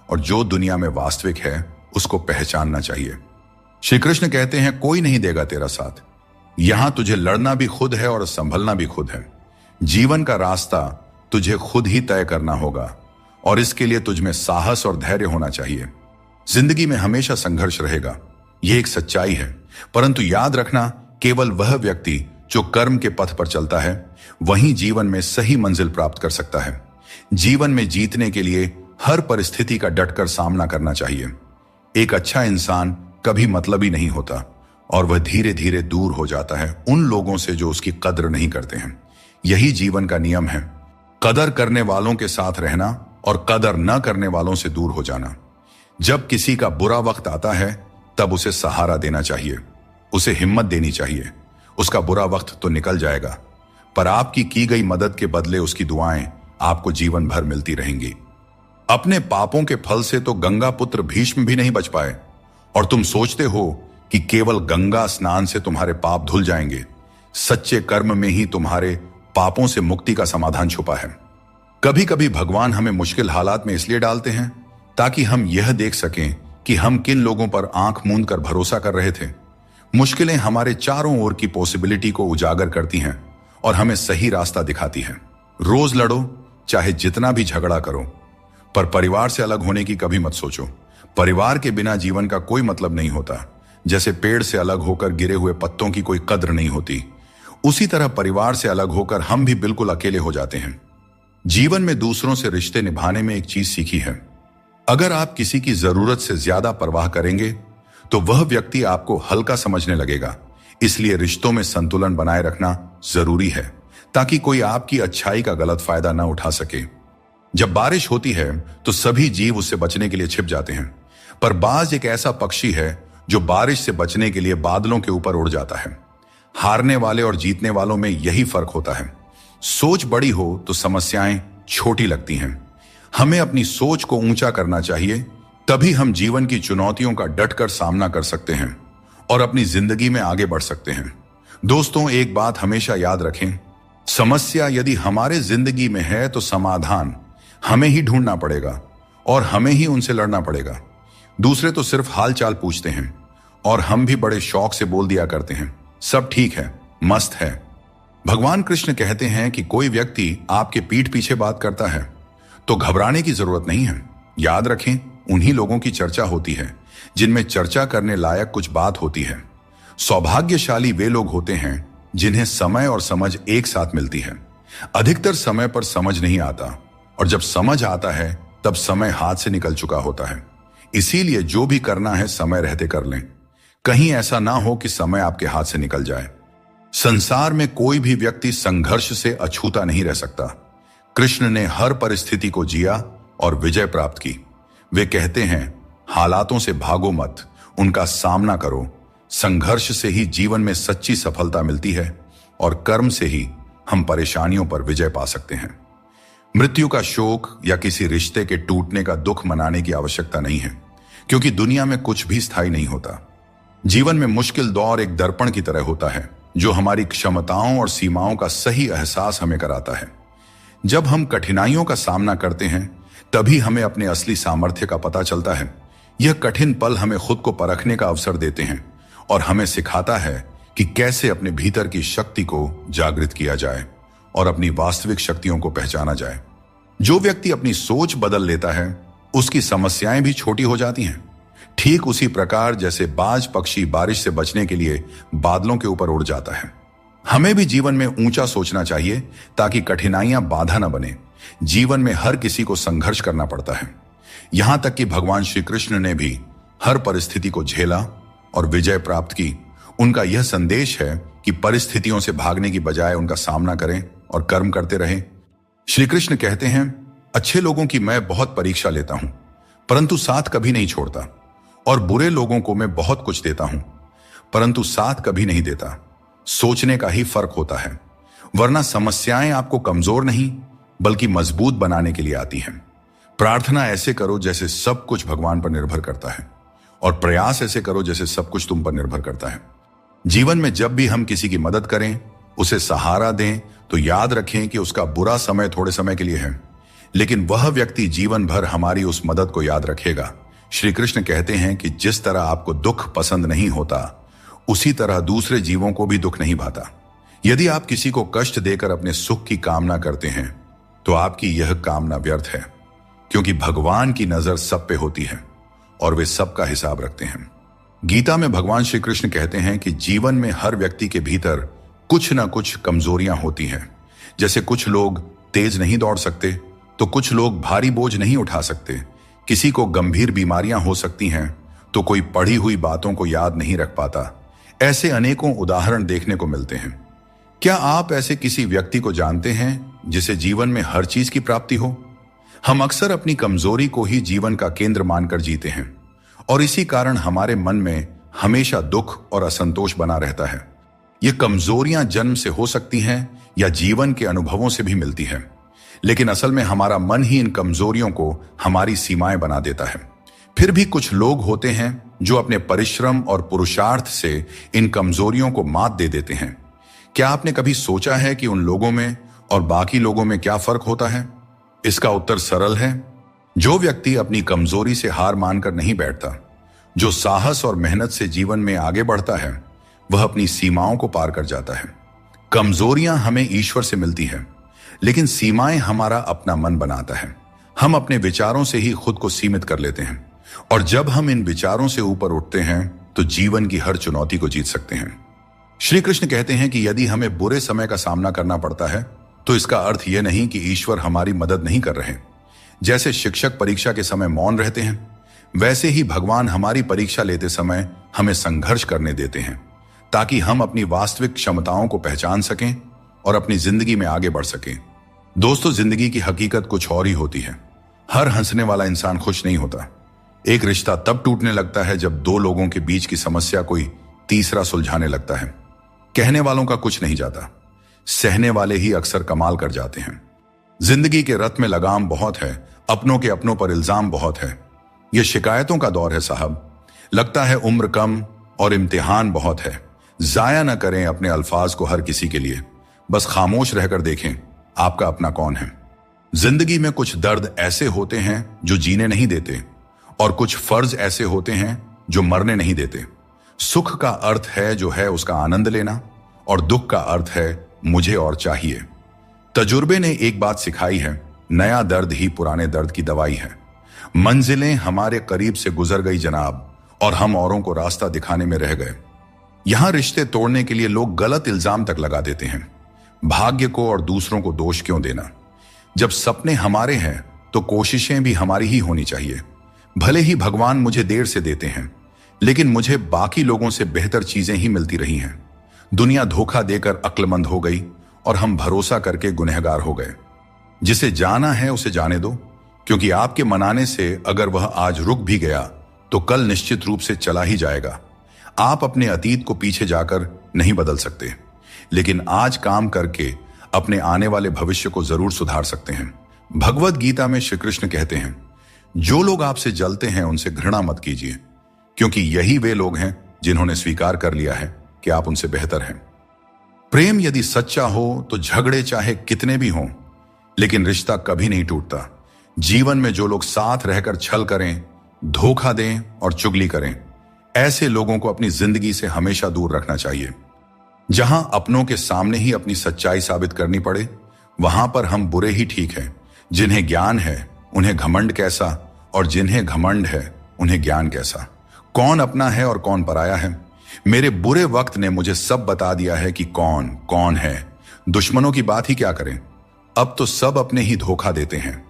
और जो दुनिया में वास्तविक है उसको पहचानना चाहिए। श्री कृष्ण कहते हैं, कोई नहीं देगा तेरा साथ। यहां तुझे लड़ना भी खुद है और संभलना भी खुद है। जीवन का रास्ता तुझे खुद ही तय करना होगा और इसके लिए तुझमें साहस और धैर्य होना चाहिए। जिंदगी में हमेशा संघर्ष रहेगा, यह एक सच्चाई है, परंतु याद रखना, केवल वह व्यक्ति जो कर्म के पथ पर चलता है वही जीवन में सही मंजिल प्राप्त कर सकता है। जीवन में जीतने के लिए हर परिस्थिति का डटकर सामना करना चाहिए। एक अच्छा इंसान कभी मतलबी नहीं होता और वह धीरे धीरे दूर हो जाता है उन लोगों से जो उसकी कद्र नहीं करते हैं। यही जीवन का नियम है, कदर करने वालों के साथ रहना और कदर न करने वालों से दूर हो जाना। जब किसी का बुरा वक्त आता है तब उसे सहारा देना चाहिए, उसे हिम्मत देनी चाहिए। उसका बुरा वक्त तो निकल जाएगा, पर आपकी की गई मदद के बदले उसकी दुआएं आपको जीवन भर मिलती रहेंगी। अपने पापों के फल से तो गंगा पुत्र भीष्म भी नहीं बच पाए और तुम सोचते हो कि केवल गंगा स्नान से तुम्हारे पाप धुल जाएंगे। सच्चे कर्म में ही तुम्हारे पापों से मुक्ति का समाधान छुपा है। कभी कभी भगवान हमें मुश्किल हालात में इसलिए डालते हैं ताकि हम यह देख सकें कि हम किन लोगों पर आंख मूंद कर भरोसा कर रहे थे। मुश्किलें हमारे चारों ओर की पॉसिबिलिटी को उजागर करती हैं और हमें सही रास्ता दिखाती हैं। रोज लड़ो, चाहे जितना भी झगड़ा करो, पर परिवार से अलग होने की कभी मत सोचो। परिवार के बिना जीवन का कोई मतलब नहीं होता। जैसे पेड़ से अलग होकर गिरे हुए पत्तों की कोई कद्र नहीं होती, उसी तरह परिवार से अलग होकर हम भी बिल्कुल अकेले हो जाते हैं। जीवन में दूसरों से रिश्ते निभाने में एक चीज सीखी है, अगर आप किसी की जरूरत से ज्यादा परवाह करेंगे तो वह व्यक्ति आपको हल्का समझने लगेगा। इसलिए रिश्तों में संतुलन बनाए रखना जरूरी है ताकि कोई आपकी अच्छाई का गलत फायदा न उठा सके। जब बारिश होती है तो सभी जीव उससे बचने के लिए छिप जाते हैं, पर बाज एक ऐसा पक्षी है जो बारिश से बचने के लिए बादलों के ऊपर उड़ जाता है। हारने वाले और जीतने वालों में यही फर्क होता है। सोच बड़ी हो तो समस्याएं छोटी लगती हैं। हमें अपनी सोच को ऊंचा करना चाहिए, तभी हम जीवन की चुनौतियों का डटकर सामना कर सकते हैं और अपनी जिंदगी में आगे बढ़ सकते हैं। दोस्तों, एक बात हमेशा याद रखें, समस्या यदि हमारे जिंदगी में है तो समाधान हमें ही ढूंढना पड़ेगा और हमें ही उनसे लड़ना पड़ेगा। दूसरे तो सिर्फ हाल चाल पूछते हैं और हम भी बड़े शौक से बोल दिया करते हैं, सब ठीक है, मस्त है। भगवान कृष्ण कहते हैं कि कोई व्यक्ति आपके पीठ पीछे बात करता है तो घबराने की जरूरत नहीं है। याद रखें, उन्हीं लोगों की चर्चा होती है जिनमें चर्चा करने लायक कुछ बात होती है। सौभाग्यशाली वे लोग होते हैं जिन्हें समय और समझ एक साथ मिलती है। अधिकतर समय पर समझ नहीं आता और जब समझ आता है तब समय हाथ से निकल चुका होता है। इसीलिए जो भी करना है समय रहते कर लें, कहीं ऐसा ना हो कि समय आपके हाथ से निकल जाए। संसार में कोई भी व्यक्ति संघर्ष से अछूता नहीं रह सकता। कृष्ण ने हर परिस्थिति को जिया और विजय प्राप्त की। वे कहते हैं, हालातों से भागो मत, उनका सामना करो। संघर्ष से ही जीवन में सच्ची सफलता मिलती है और कर्म से ही हम परेशानियों पर विजय पा सकते हैं। मृत्यु का शोक या किसी रिश्ते के टूटने का दुख मनाने की आवश्यकता नहीं है, क्योंकि दुनिया में कुछ भी स्थायी नहीं होता। जीवन में मुश्किल दौर एक दर्पण की तरह होता है जो हमारी क्षमताओं और सीमाओं का सही एहसास हमें कराता है। जब हम कठिनाइयों का सामना करते हैं तभी हमें अपने असली सामर्थ्य का पता चलता है। यह कठिन पल हमें खुद को परखने का अवसर देते हैं और हमें सिखाता है कि कैसे अपने भीतर की शक्ति को जागृत किया जाए और अपनी वास्तविक शक्तियों को पहचाना जाए। जो व्यक्ति अपनी सोच बदल लेता है उसकी समस्याएं भी छोटी हो जाती हैं। ठीक उसी प्रकार जैसे बाज पक्षी बारिश से बचने के लिए बादलों के ऊपर उड़ जाता है, हमें भी जीवन में ऊंचा सोचना चाहिए ताकि कठिनाइयां बाधा न बने। जीवन में हर किसी को संघर्ष करना पड़ता है, यहां तक कि भगवान श्री कृष्ण ने भी हर परिस्थिति को झेला और विजय प्राप्त की, उनका यह संदेश है कि परिस्थितियों से भागने की बजाय उनका सामना करें और कर्म करते रहें। श्री कृष्ण कहते हैं, अच्छे लोगों की मैं बहुत परीक्षा लेता हूं, परंतु साथ कभी नहीं छोड़ता, और बुरे लोगों को मैं बहुत कुछ देता हूं, परंतु साथ कभी नहीं देता। सोचने का ही फर्क होता है, वरना समस्याएं आपको कमजोर नहीं बल्कि मजबूत बनाने के लिए आती हैं। प्रार्थना ऐसे करो जैसे सब कुछ भगवान पर निर्भर करता है, और प्रयास ऐसे करो जैसे सब कुछ तुम पर निर्भर करता है। जीवन में जब भी हम किसी की मदद करें, उसे सहारा दें, तो याद रखें कि उसका बुरा समय थोड़े समय के लिए है, लेकिन वह व्यक्ति जीवन भर हमारी उस मदद को याद रखेगा। श्री कृष्ण कहते हैं कि जिस तरह आपको दुख पसंद नहीं होता, उसी तरह दूसरे जीवों को भी दुख नहीं भाता। यदि आप किसी को कष्ट देकर अपने सुख की कामना करते हैं, तो आपकी यह कामना व्यर्थ है, क्योंकि भगवान की नजर सब पे होती है और वे सबका हिसाब रखते हैं। गीता में भगवान श्री कृष्ण कहते हैं कि जीवन में हर व्यक्ति के भीतर कुछ ना कुछ कमजोरियां होती हैं। जैसे कुछ लोग तेज नहीं दौड़ सकते, तो कुछ लोग भारी बोझ नहीं उठा सकते, किसी को गंभीर बीमारियां हो सकती हैं, तो कोई पढ़ी हुई बातों को याद नहीं रख पाता। ऐसे अनेकों उदाहरण देखने को मिलते हैं। क्या आप ऐसे किसी व्यक्ति को जानते हैं जिसे जीवन में हर चीज की प्राप्ति हो? हम अक्सर अपनी कमजोरी को ही जीवन का केंद्र मानकर जीते हैं, और इसी कारण हमारे मन में हमेशा दुख और असंतोष बना रहता है। ये कमजोरियां जन्म से हो सकती हैं या जीवन के अनुभवों से भी मिलती हैं, लेकिन असल में हमारा मन ही इन कमजोरियों को हमारी सीमाएं बना देता है। फिर भी कुछ लोग होते हैं जो अपने परिश्रम और पुरुषार्थ से इन कमजोरियों को मात दे देते हैं। क्या आपने कभी सोचा है कि उन लोगों में और बाकी लोगों में क्या फर्क होता है? इसका उत्तर सरल है। जो व्यक्ति अपनी कमजोरी से हार मानकर नहीं बैठता, जो साहस और मेहनत से जीवन में आगे बढ़ता है, वह अपनी सीमाओं को पार कर जाता है। कमजोरियां हमें ईश्वर से मिलती हैं, लेकिन सीमाएं हमारा अपना मन बनाता है। हम अपने विचारों से ही खुद को सीमित कर लेते हैं, और जब हम इन विचारों से ऊपर उठते हैं तो जीवन की हर चुनौती को जीत सकते हैं। श्री कृष्ण कहते हैं कि यदि हमें बुरे समय का सामना करना पड़ता है, तो इसका अर्थ यह नहीं कि ईश्वर हमारी मदद नहीं कर रहे। जैसे शिक्षक परीक्षा के समय मौन रहते हैं, वैसे ही भगवान हमारी परीक्षा लेते समय हमें संघर्ष करने देते हैं, ताकि हम अपनी वास्तविक क्षमताओं को पहचान सकें और अपनी जिंदगी में आगे बढ़ सकें। दोस्तों, जिंदगी की हकीकत कुछ और ही होती है। हर हंसने वाला इंसान खुश नहीं होता। एक रिश्ता तब टूटने लगता है जब दो लोगों के बीच की समस्या कोई तीसरा सुलझाने लगता है। कहने वालों का कुछ नहीं जाता, सहने वाले ही अक्सर कमाल कर जाते हैं। जिंदगी के रथ में लगाम बहुत है, अपनों के अपनों पर इल्जाम बहुत है। यह शिकायतों का दौर है साहब। लगता है उम्र कम और इम्तिहान बहुत है। जाया न करें अपने अल्फाज को हर किसी के लिए, बस खामोश रहकर देखें आपका अपना कौन है। जिंदगी में कुछ दर्द ऐसे होते हैं जो जीने नहीं देते, और कुछ फर्ज ऐसे होते हैं जो मरने नहीं देते। सुख का अर्थ है जो है उसका आनंद लेना, और दुख का अर्थ है मुझे और चाहिए। तजुर्बे ने एक बात सिखाई है, नया दर्द ही पुराने दर्द की दवाई है। मंजिलें हमारे करीब से गुजर गई जनाब, और हम औरों को रास्ता दिखाने में रह गए। यहां रिश्ते तोड़ने के लिए लोग गलत इल्जाम तक लगा देते हैं। भाग्य को और दूसरों को दोष क्यों देना? जब सपने हमारे हैं तो कोशिशें भी हमारी ही होनी चाहिए। भले ही भगवान मुझे देर से देते हैं, लेकिन मुझे बाकी लोगों से बेहतर चीजें ही मिलती रही हैं। दुनिया धोखा देकर अक्लमंद हो गई और हम भरोसा करके गुनहगार हो गए। जिसे जाना है उसे जाने दो, क्योंकि आपके मनाने से अगर वह आज रुक भी गया तो कल निश्चित रूप से चला ही जाएगा। आप अपने अतीत को पीछे जाकर नहीं बदल सकते, लेकिन आज काम करके अपने आने वाले भविष्य को जरूर सुधार सकते हैं। भगवत गीता में श्री कृष्ण कहते हैं, जो लोग आपसे जलते हैं उनसे घृणा मत कीजिए, क्योंकि यही वे लोग हैं जिन्होंने स्वीकार कर लिया है कि आप उनसे बेहतर हैं। प्रेम यदि सच्चा हो तो झगड़े चाहे कितने भी हों, लेकिन रिश्ता कभी नहीं टूटता। जीवन में जो लोग साथ रहकर छल करें, धोखा दें और चुगली करें, ऐसे लोगों को अपनी जिंदगी से हमेशा दूर रखना चाहिए। जहां अपनों के सामने ही अपनी सच्चाई साबित करनी पड़े, वहां पर हम बुरे ही ठीक हैं। जिन्हें ज्ञान है उन्हें घमंड कैसा, और जिन्हें घमंड है उन्हें ज्ञान कैसा। कौन अपना है और कौन पराया है? मेरे बुरे वक्त ने मुझे सब बता दिया है कि कौन कौन है। दुश्मनों की बात ही क्या करें, अब तो सब अपने ही धोखा देते हैं।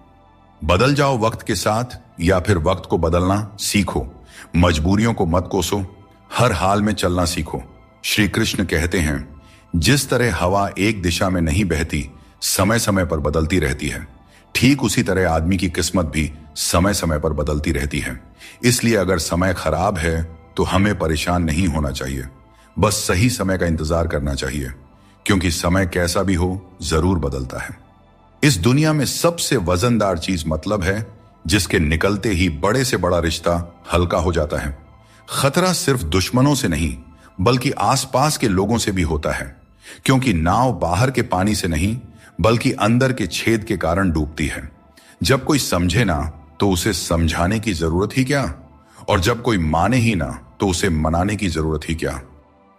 बदल जाओ वक्त के साथ, या फिर वक्त को बदलना सीखो। मजबूरियों को मत कोसो, हर हाल में चलना सीखो। श्री कृष्ण कहते हैं, जिस तरह हवा एक दिशा में नहीं बहती, समय समय पर बदलती रहती है, ठीक उसी तरह आदमी की किस्मत भी समय समय पर बदलती रहती है। इसलिए अगर समय खराब है तो हमें परेशान नहीं होना चाहिए, बस सही समय का इंतजार करना चाहिए, क्योंकि समय कैसा भी हो जरूर बदलता है। इस दुनिया में सबसे वजनदार चीज मतलब है, जिसके निकलते ही बड़े से बड़ा रिश्ता हल्का हो जाता है। खतरा सिर्फ दुश्मनों से नहीं बल्कि आसपास के लोगों से भी होता है, क्योंकि नाव बाहर के पानी से नहीं बल्कि अंदर के छेद के कारण डूबती है। जब कोई समझे ना तो उसे समझाने की जरूरत ही क्या, और जब कोई माने ही ना तो उसे मनाने की जरूरत ही क्या।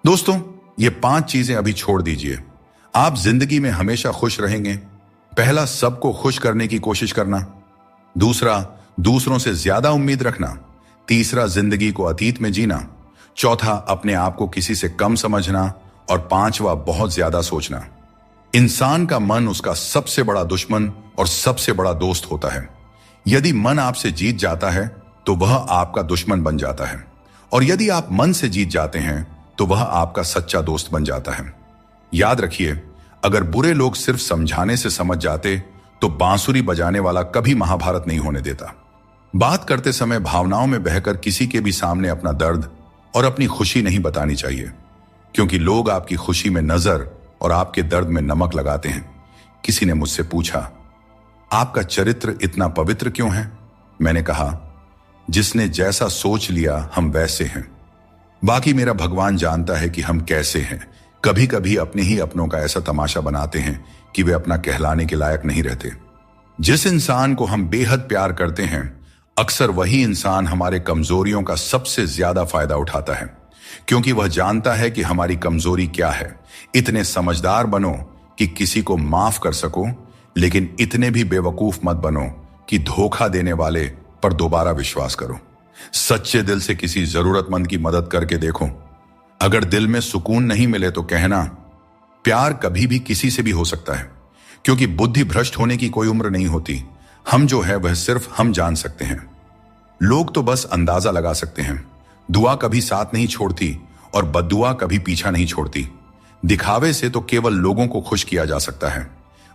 दोस्तों, ये 5 चीजें अभी छोड़ दीजिए, आप जिंदगी में हमेशा खुश रहेंगे। पहला, सबको खुश करने की कोशिश करना। दूसरा, दूसरों से ज्यादा उम्मीद रखना। तीसरा, जिंदगी को अतीत में जीना। चौथा, अपने आप को किसी से कम समझना। और पांचवा, बहुत ज्यादा सोचना। इंसान का मन उसका सबसे बड़ा दुश्मन और सबसे बड़ा दोस्त होता है। यदि मन आपसे जीत जाता है तो वह आपका दुश्मन बन जाता है, और यदि आप मन से जीत जाते हैं तो वह आपका सच्चा दोस्त बन जाता है। याद रखिए, अगर बुरे लोग सिर्फ समझाने से समझ जाते तो बांसुरी बजाने वाला कभी महाभारत नहीं होने देता। बात करते समय भावनाओं में बहकर किसी के भी सामने अपना दर्द और अपनी खुशी नहीं बतानी चाहिए, क्योंकि लोग आपकी खुशी में नजर और आपके दर्द में नमक लगाते हैं। किसी ने मुझसे पूछा, आपका चरित्र इतना पवित्र क्यों है? मैंने कहा, जिसने जैसा सोच लिया हम वैसे हैं। बाकी मेरा भगवान जानता है कि हम कैसे हैं। कभी कभी अपने ही अपनों का ऐसा तमाशा बनाते हैं कि वे अपना कहलाने के लायक नहीं रहते। जिस इंसान को हम बेहद प्यार करते हैं, अक्सर वही इंसान हमारे कमजोरियों का सबसे ज्यादा फायदा उठाता है, क्योंकि वह जानता है कि हमारी कमजोरी क्या है। इतने समझदार बनो कि किसी को माफ कर सको, लेकिन इतने भी बेवकूफ मत बनो कि धोखा देने वाले पर दोबारा विश्वास करो। सच्चे दिल से किसी जरूरतमंद की मदद करके देखो। अगर दिल में सुकून नहीं मिले तो कहना, प्यार कभी भी किसी से भी हो सकता है, क्योंकि बुद्धि भ्रष्ट होने की कोई उम्र नहीं होती। हम जो है वह सिर्फ हम जान सकते हैं, लोग तो बस अंदाजा लगा सकते हैं। दुआ कभी साथ नहीं छोड़ती और बद्दुआ कभी पीछा नहीं छोड़ती। दिखावे से तो केवल लोगों को खुश किया जा सकता है,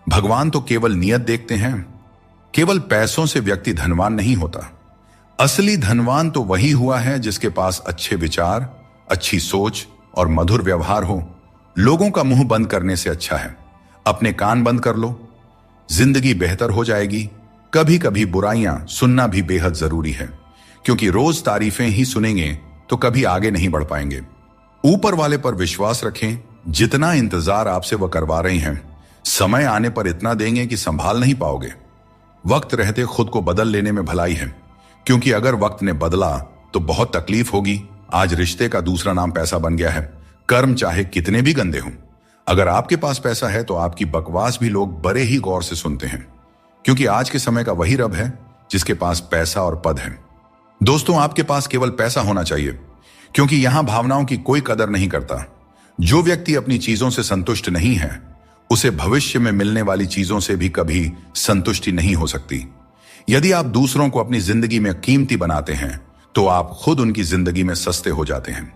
भगवान तो केवल नियत देखते हैं। केवल पैसों से व्यक्ति धनवान नहीं होता। असली धनवान तो वही हुआ है जिसके पास अच्छे विचार, अच्छी सोच और मधुर व्यवहार हो। लोगों का मुंह बंद करने से अच्छा है अपने कान बंद कर लो, जिंदगी बेहतर हो जाएगी। कभी कभी बुराइयां सुनना भी बेहद जरूरी है, क्योंकि रोज तारीफें ही सुनेंगे तो कभी आगे नहीं बढ़ पाएंगे। ऊपर वाले पर विश्वास रखें, जितना इंतजार आपसे वह करवा रहे हैं, समय आने पर इतना देंगे कि संभाल नहीं पाओगे। वक्त रहते खुद को बदल लेने में भलाई है, क्योंकि अगर वक्त ने बदला तो बहुत तकलीफ होगी। आज रिश्ते का दूसरा नाम पैसा बन गया है। कर्म चाहे कितने भी गंदे हों, अगर आपके पास पैसा है तो आपकी बकवास भी लोग बड़े ही गौर से सुनते हैं, क्योंकि आज के समय का वही रब है जिसके पास पैसा और पद है। दोस्तों, आपके पास केवल पैसा होना चाहिए, क्योंकि यहां भावनाओं की कोई कदर नहीं करता। जो व्यक्ति अपनी चीजों से संतुष्ट नहीं है, उसे भविष्य में मिलने वाली चीजों से भी कभी संतुष्टि नहीं हो सकती। यदि आप दूसरों को अपनी जिंदगी में कीमती बनाते हैं तो आप खुद उनकी जिंदगी में सस्ते हो जाते हैं।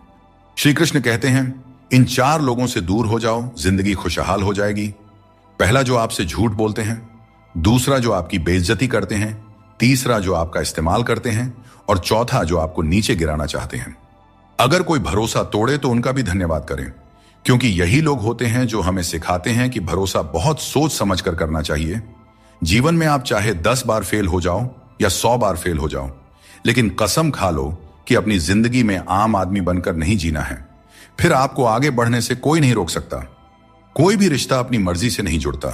श्री कृष्ण कहते हैं, इन 4 लोगों से दूर हो जाओ, जिंदगी खुशहाल हो जाएगी। पहला, जो आपसे झूठ बोलते हैं। दूसरा, जो आपकी बेइज्जती करते हैं। तीसरा, जो आपका इस्तेमाल करते हैं। और चौथा, जो आपको नीचे गिराना चाहते हैं। अगर कोई भरोसा तोड़े तो उनका भी धन्यवाद करें, क्योंकि यही लोग होते हैं जो हमें सिखाते हैं कि भरोसा बहुत सोच समझ कर करना चाहिए। जीवन में आप चाहे 10 बार फेल हो जाओ या 100 बार फेल हो जाओ, लेकिन कसम खा लो कि अपनी जिंदगी में आम आदमी बनकर नहीं जीना है। फिर आपको आगे बढ़ने से कोई नहीं रोक सकता। कोई भी रिश्ता अपनी मर्जी से नहीं जुड़ता,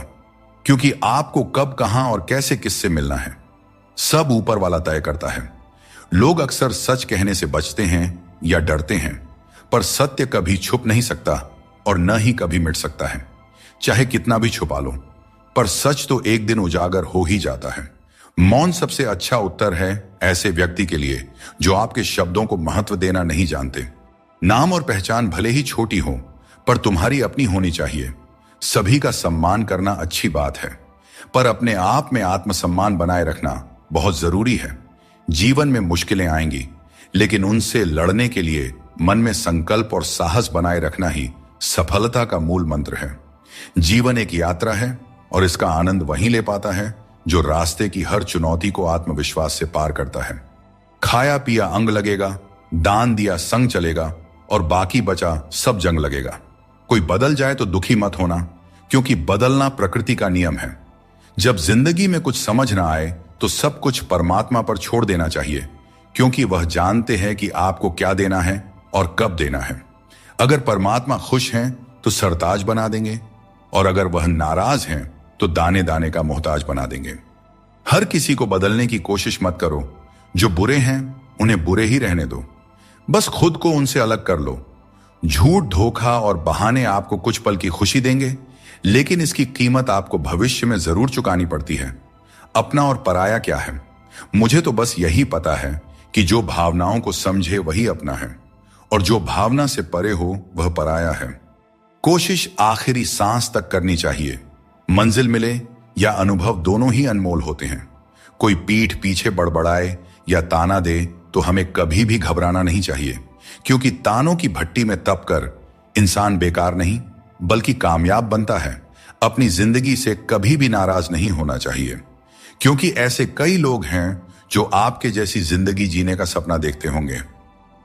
क्योंकि आपको कब, कहां और कैसे किससे मिलना है, सब ऊपर वाला तय करता है। लोग अक्सर सच कहने से बचते हैं या डरते हैं, पर सत्य कभी छुप नहीं सकता और न ही कभी मिट सकता है। चाहे कितना भी छुपा लो, पर सच तो एक दिन उजागर हो ही जाता है। मौन सबसे अच्छा उत्तर है ऐसे व्यक्ति के लिए जो आपके शब्दों को महत्व देना नहीं जानते। नाम और पहचान भले ही छोटी हो, पर तुम्हारी अपनी होनी चाहिए। सभी का सम्मान करना अच्छी बात है, पर अपने आप में आत्मसम्मान बनाए रखना बहुत जरूरी है। जीवन में मुश्किलें आएंगी, लेकिन उनसे लड़ने के लिए मन में संकल्प और साहस बनाए रखना ही सफलता का मूल मंत्र है। जीवन एक यात्रा है और इसका आनंद वहीं ले पाता है जो रास्ते की हर चुनौती को आत्मविश्वास से पार करता है। खाया पिया अंग लगेगा, दान दिया संग चलेगा और बाकी बचा सब जंग लगेगा। कोई बदल जाए तो दुखी मत होना, क्योंकि बदलना प्रकृति का नियम है। जब जिंदगी में कुछ समझ ना आए तो सब कुछ परमात्मा पर छोड़ देना चाहिए, क्योंकि वह जानते हैं कि आपको क्या देना है और कब देना है। अगर परमात्मा खुश हैं तो सरताज बना देंगे, और अगर वह नाराज हैं तो दाने दाने का मोहताज बना देंगे। हर किसी को बदलने की कोशिश मत करो। जो बुरे हैं उन्हें बुरे ही रहने दो, बस खुद को उनसे अलग कर लो। झूठ, धोखा और बहाने आपको कुछ पल की खुशी देंगे, लेकिन इसकी कीमत आपको भविष्य में जरूर चुकानी पड़ती है। अपना और पराया क्या है? मुझे तो बस यही पता है कि जो भावनाओं को समझे वही अपना है, और जो भावना से परे हो वह पराया है। कोशिश आखिरी सांस तक करनी चाहिए। मंजिल मिले या अनुभव दोनों ही अनमोल होते हैं। कोई पीठ पीछे बड़बड़ाए या ताना दे तो हमें कभी भी घबराना नहीं चाहिए, क्योंकि तानों की भट्टी में तप कर इंसान बेकार नहीं बल्कि कामयाब बनता है। अपनी जिंदगी से कभी भी नाराज नहीं होना चाहिए, क्योंकि ऐसे कई लोग हैं जो आपके जैसी जिंदगी जीने का सपना देखते होंगे।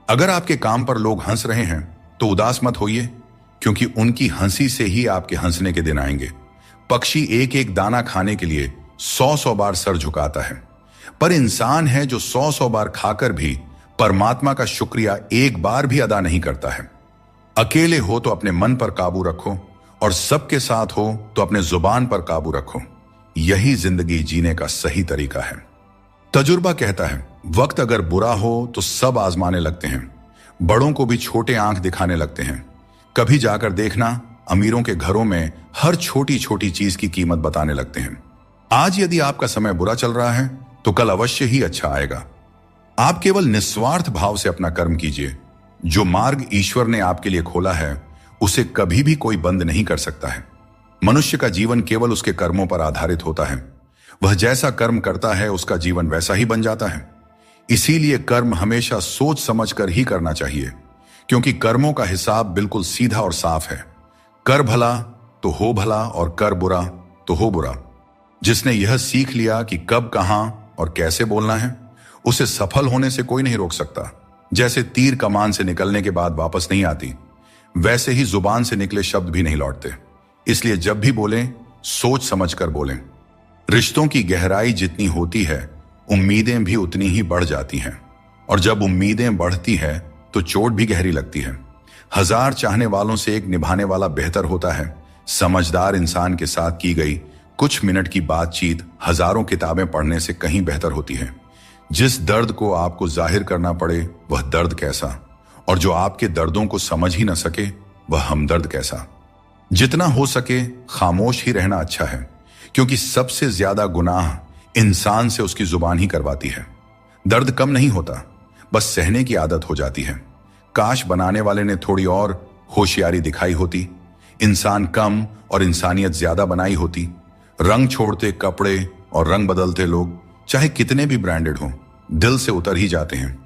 अगर आपके काम पर लोग हंस रहे हैं तो उदास मत होइए, क्योंकि उनकी हंसी से ही आपके हंसने के दिन आएंगे। पक्षी एक एक दाना खाने के लिए 100 बार सर झुकाता है, पर इंसान है जो 100 बार खाकर भी परमात्मा का शुक्रिया एक बार भी अदा नहीं करता है। अकेले हो तो अपने मन पर काबू रखो, और सबके साथ हो तो अपने जुबान पर काबू रखो। यही जिंदगी जीने का सही तरीका है। तजुर्बा कहता है, वक्त अगर बुरा हो तो सब आजमाने लगते हैं, बड़ों को भी छोटे आंख दिखाने लगते हैं। कभी जाकर देखना, अमीरों के घरों में हर छोटी छोटी चीज की कीमत बताने लगते हैं। आज यदि आपका समय बुरा चल रहा है तो कल अवश्य ही अच्छा आएगा। आप केवल निस्वार्थ भाव से अपना कर्म कीजिए। जो मार्ग ईश्वर ने आपके लिए खोला है उसे कभी भी कोई बंद नहीं कर सकता है। मनुष्य का जीवन केवल उसके कर्मों पर आधारित होता है। वह जैसा कर्म करता है उसका जीवन वैसा ही बन जाता है। इसीलिए कर्म हमेशा सोच समझकर ही करना चाहिए, क्योंकि कर्मों का हिसाब बिल्कुल सीधा और साफ है। कर भला तो हो भला, और कर बुरा तो हो बुरा। जिसने यह सीख लिया कि कब, कहां और कैसे बोलना है, उसे सफल होने से कोई नहीं रोक सकता। जैसे तीर कमान से निकलने के बाद वापस नहीं आती, वैसे ही जुबान से निकले शब्द भी नहीं लौटते। इसलिए जब भी बोलें सोच समझकर बोलें। रिश्तों की गहराई जितनी होती है उम्मीदें भी उतनी ही बढ़ जाती हैं, और जब उम्मीदें बढ़ती है तो चोट भी गहरी लगती है। 1000 चाहने वालों से एक निभाने वाला बेहतर होता है। समझदार इंसान के साथ की गई कुछ मिनट की बातचीत हजारों किताबें पढ़ने से कहीं बेहतर होती है। जिस दर्द को आपको जाहिर करना पड़े वह दर्द कैसा, और जो आपके दर्दों को समझ ही न सके वह हमदर्द कैसा। जितना हो सके खामोश ही रहना अच्छा है, क्योंकि सबसे ज्यादा गुनाह इंसान से उसकी जुबान ही करवाती है। दर्द कम नहीं होता, बस सहने की आदत हो जाती है। काश बनाने वाले ने थोड़ी और होशियारी दिखाई होती, इंसान कम और इंसानियत ज्यादा बनाई होती। रंग छोड़ते कपड़े और रंग बदलते लोग चाहे कितने भी ब्रांडेड हों, दिल से उतर ही जाते हैं।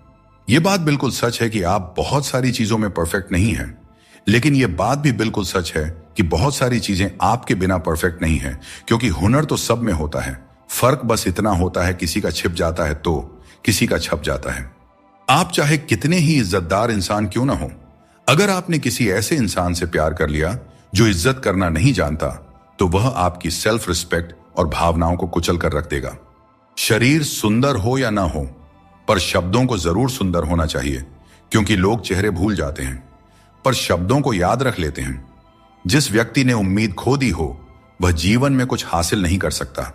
यह बात बिल्कुल सच है कि आप बहुत सारी चीजों में परफेक्ट नहीं हैं, लेकिन यह बात भी बिल्कुल सच है कि बहुत सारी चीजें आपके बिना परफेक्ट नहीं है, क्योंकि हुनर तो सब में होता है। फर्क बस इतना होता है, किसी का छिप जाता है तो किसी का छप जाता है। आप चाहे कितने ही इज्जतदार इंसान क्यों ना हो, अगर आपने किसी ऐसे इंसान से प्यार कर लिया जो इज्जत करना नहीं जानता, तो वह आपकी सेल्फ रिस्पेक्ट और भावनाओं को कुचल कर रख देगा। शरीर सुंदर हो या ना हो, पर शब्दों को जरूर सुंदर होना चाहिए, क्योंकि लोग चेहरे भूल जाते हैं पर शब्दों को याद रख लेते हैं। जिस व्यक्ति ने उम्मीद खो दी हो वह जीवन में कुछ हासिल नहीं कर सकता।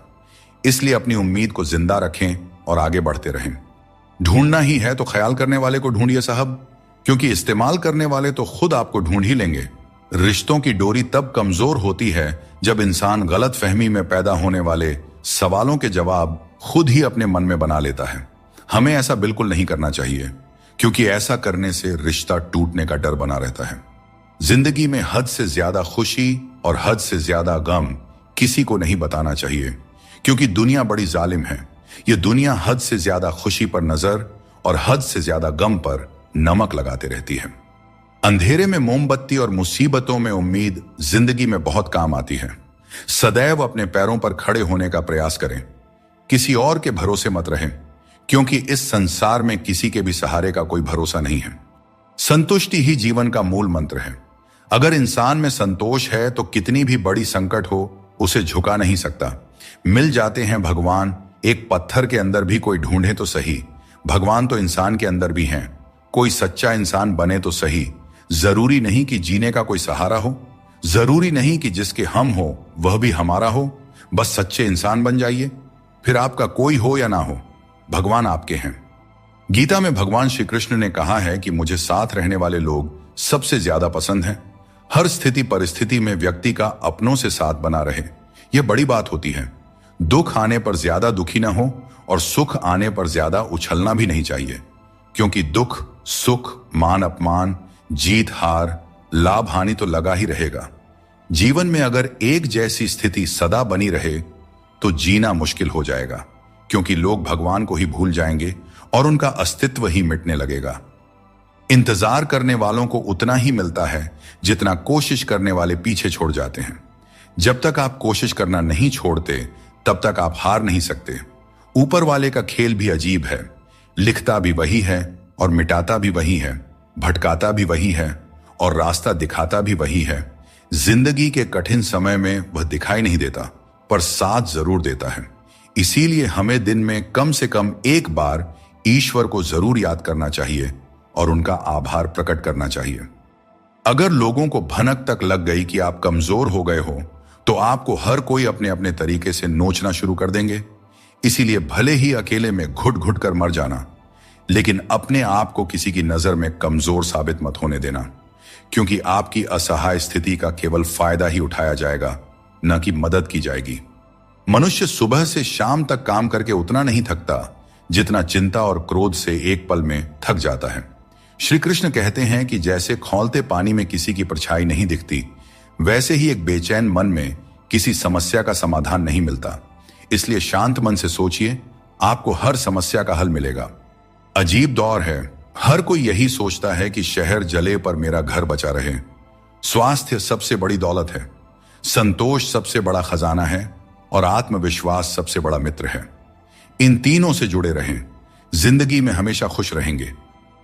इसलिए अपनी उम्मीद को जिंदा रखें और आगे बढ़ते रहें। ढूंढना ही है तो ख्याल करने वाले को ढूंढिए साहब, क्योंकि इस्तेमाल करने वाले तो खुद आपको ढूंढ ही लेंगे। रिश्तों की डोरी तब कमजोर होती है जब इंसान गलत फहमी में पैदा होने वाले सवालों के जवाब खुद ही अपने मन में बना लेता है। हमें ऐसा बिल्कुल नहीं करना चाहिए, क्योंकि ऐसा करने से रिश्ता टूटने का डर बना रहता है। जिंदगी में हद से ज्यादा खुशी और हद से ज्यादा गम किसी को नहीं बताना चाहिए, क्योंकि दुनिया बड़ी जालिम है। यह दुनिया हद से ज्यादा खुशी पर नजर और हद से ज्यादा गम पर नमक लगाते रहती है। अंधेरे में मोमबत्ती और मुसीबतों में उम्मीद जिंदगी में बहुत काम आती है। सदैव अपने पैरों पर खड़े होने का प्रयास करें। किसी और के भरोसे मत रहें, क्योंकि इस संसार में किसी के भी सहारे का कोई भरोसा नहीं है। संतुष्टि ही जीवन का मूल मंत्र है। अगर इंसान में संतोष है तो कितनी भी बड़ी संकट हो उसे झुका नहीं सकता। मिल जाते हैं भगवान, एक पत्थर के अंदर भी कोई ढूंढे तो सही। भगवान तो इंसान के अंदर भी हैं। कोई सच्चा इंसान बने तो सही। जरूरी नहीं कि जीने का कोई सहारा हो, जरूरी नहीं कि जिसके हम हो वह भी हमारा हो। बस सच्चे इंसान बन जाइए, फिर आपका कोई हो या ना हो, भगवान आपके हैं। गीता में भगवान श्री कृष्ण ने कहा है कि मुझे साथ रहने वाले लोग सबसे ज्यादा पसंद हैं। हर स्थिति परिस्थिति में व्यक्ति का अपनों से साथ बना रहे, यह बड़ी बात होती है। दुख आने पर ज्यादा दुखी ना हो और सुख आने पर ज्यादा उछलना भी नहीं चाहिए, क्योंकि दुख सुख, मान अपमान, जीत हार, लाभ हानि तो लगा ही रहेगा। जीवन में अगर एक जैसी स्थिति सदा बनी रहे तो जीना मुश्किल हो जाएगा, क्योंकि लोग भगवान को ही भूल जाएंगे और उनका अस्तित्व ही मिटने लगेगा। इंतजार करने वालों को उतना ही मिलता है जितना कोशिश करने वाले पीछे छोड़ जाते हैं। जब तक आप कोशिश करना नहीं छोड़ते तब तक आप हार नहीं सकते। ऊपर वाले का खेल भी अजीब है, लिखता भी वही है और मिटाता भी वही है, भटकाता भी वही है और रास्ता दिखाता भी वही है। जिंदगी के कठिन समय में वह दिखाई नहीं देता, पर साथ जरूर देता है। इसीलिए हमें दिन में कम से कम एक बार ईश्वर को जरूर याद करना चाहिए और उनका आभार प्रकट करना चाहिए। अगर लोगों को भनक तक लग गई कि आप कमजोर हो गए हो तो आपको हर कोई अपने अपने तरीके से नोचना शुरू कर देंगे। इसीलिए भले ही अकेले में घुट घुट कर मर जाना, लेकिन अपने आप को किसी की नजर में कमजोर साबित मत होने देना, क्योंकि आपकी असहाय स्थिति का केवल फायदा ही उठाया जाएगा, न कि मदद की जाएगी। मनुष्य सुबह से शाम तक काम करके उतना नहीं थकता जितना चिंता और क्रोध से एक पल में थक जाता है। श्री कृष्ण कहते हैं कि जैसे खौलते पानी में किसी की परछाई नहीं दिखती, वैसे ही एक बेचैन मन में किसी समस्या का समाधान नहीं मिलता। इसलिए शांत मन से सोचिए, आपको हर समस्या का हल मिलेगा। अजीब दौर है, हर कोई यही सोचता है कि शहर जले पर मेरा घर बचा रहे। स्वास्थ्य सबसे बड़ी दौलत है, संतोष सबसे बड़ा खजाना है और आत्मविश्वास सबसे बड़ा मित्र है। इन तीनों से जुड़े रहें, जिंदगी में हमेशा खुश रहेंगे।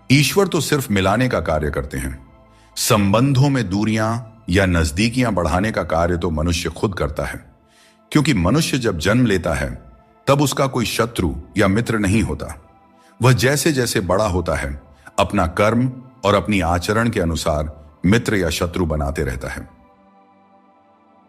ईश्वर तो सिर्फ मिलाने का कार्य करते हैं। संबंधों में दूरियां या नजदीकियां बढ़ाने का कार्य तो मनुष्य खुद करता है, क्योंकि मनुष्य जब जन्म लेता है तब उसका कोई शत्रु या मित्र नहीं होता। वह जैसे जैसे बड़ा होता है अपना कर्म और अपनी आचरण के अनुसार मित्र या शत्रु बनाते रहता है।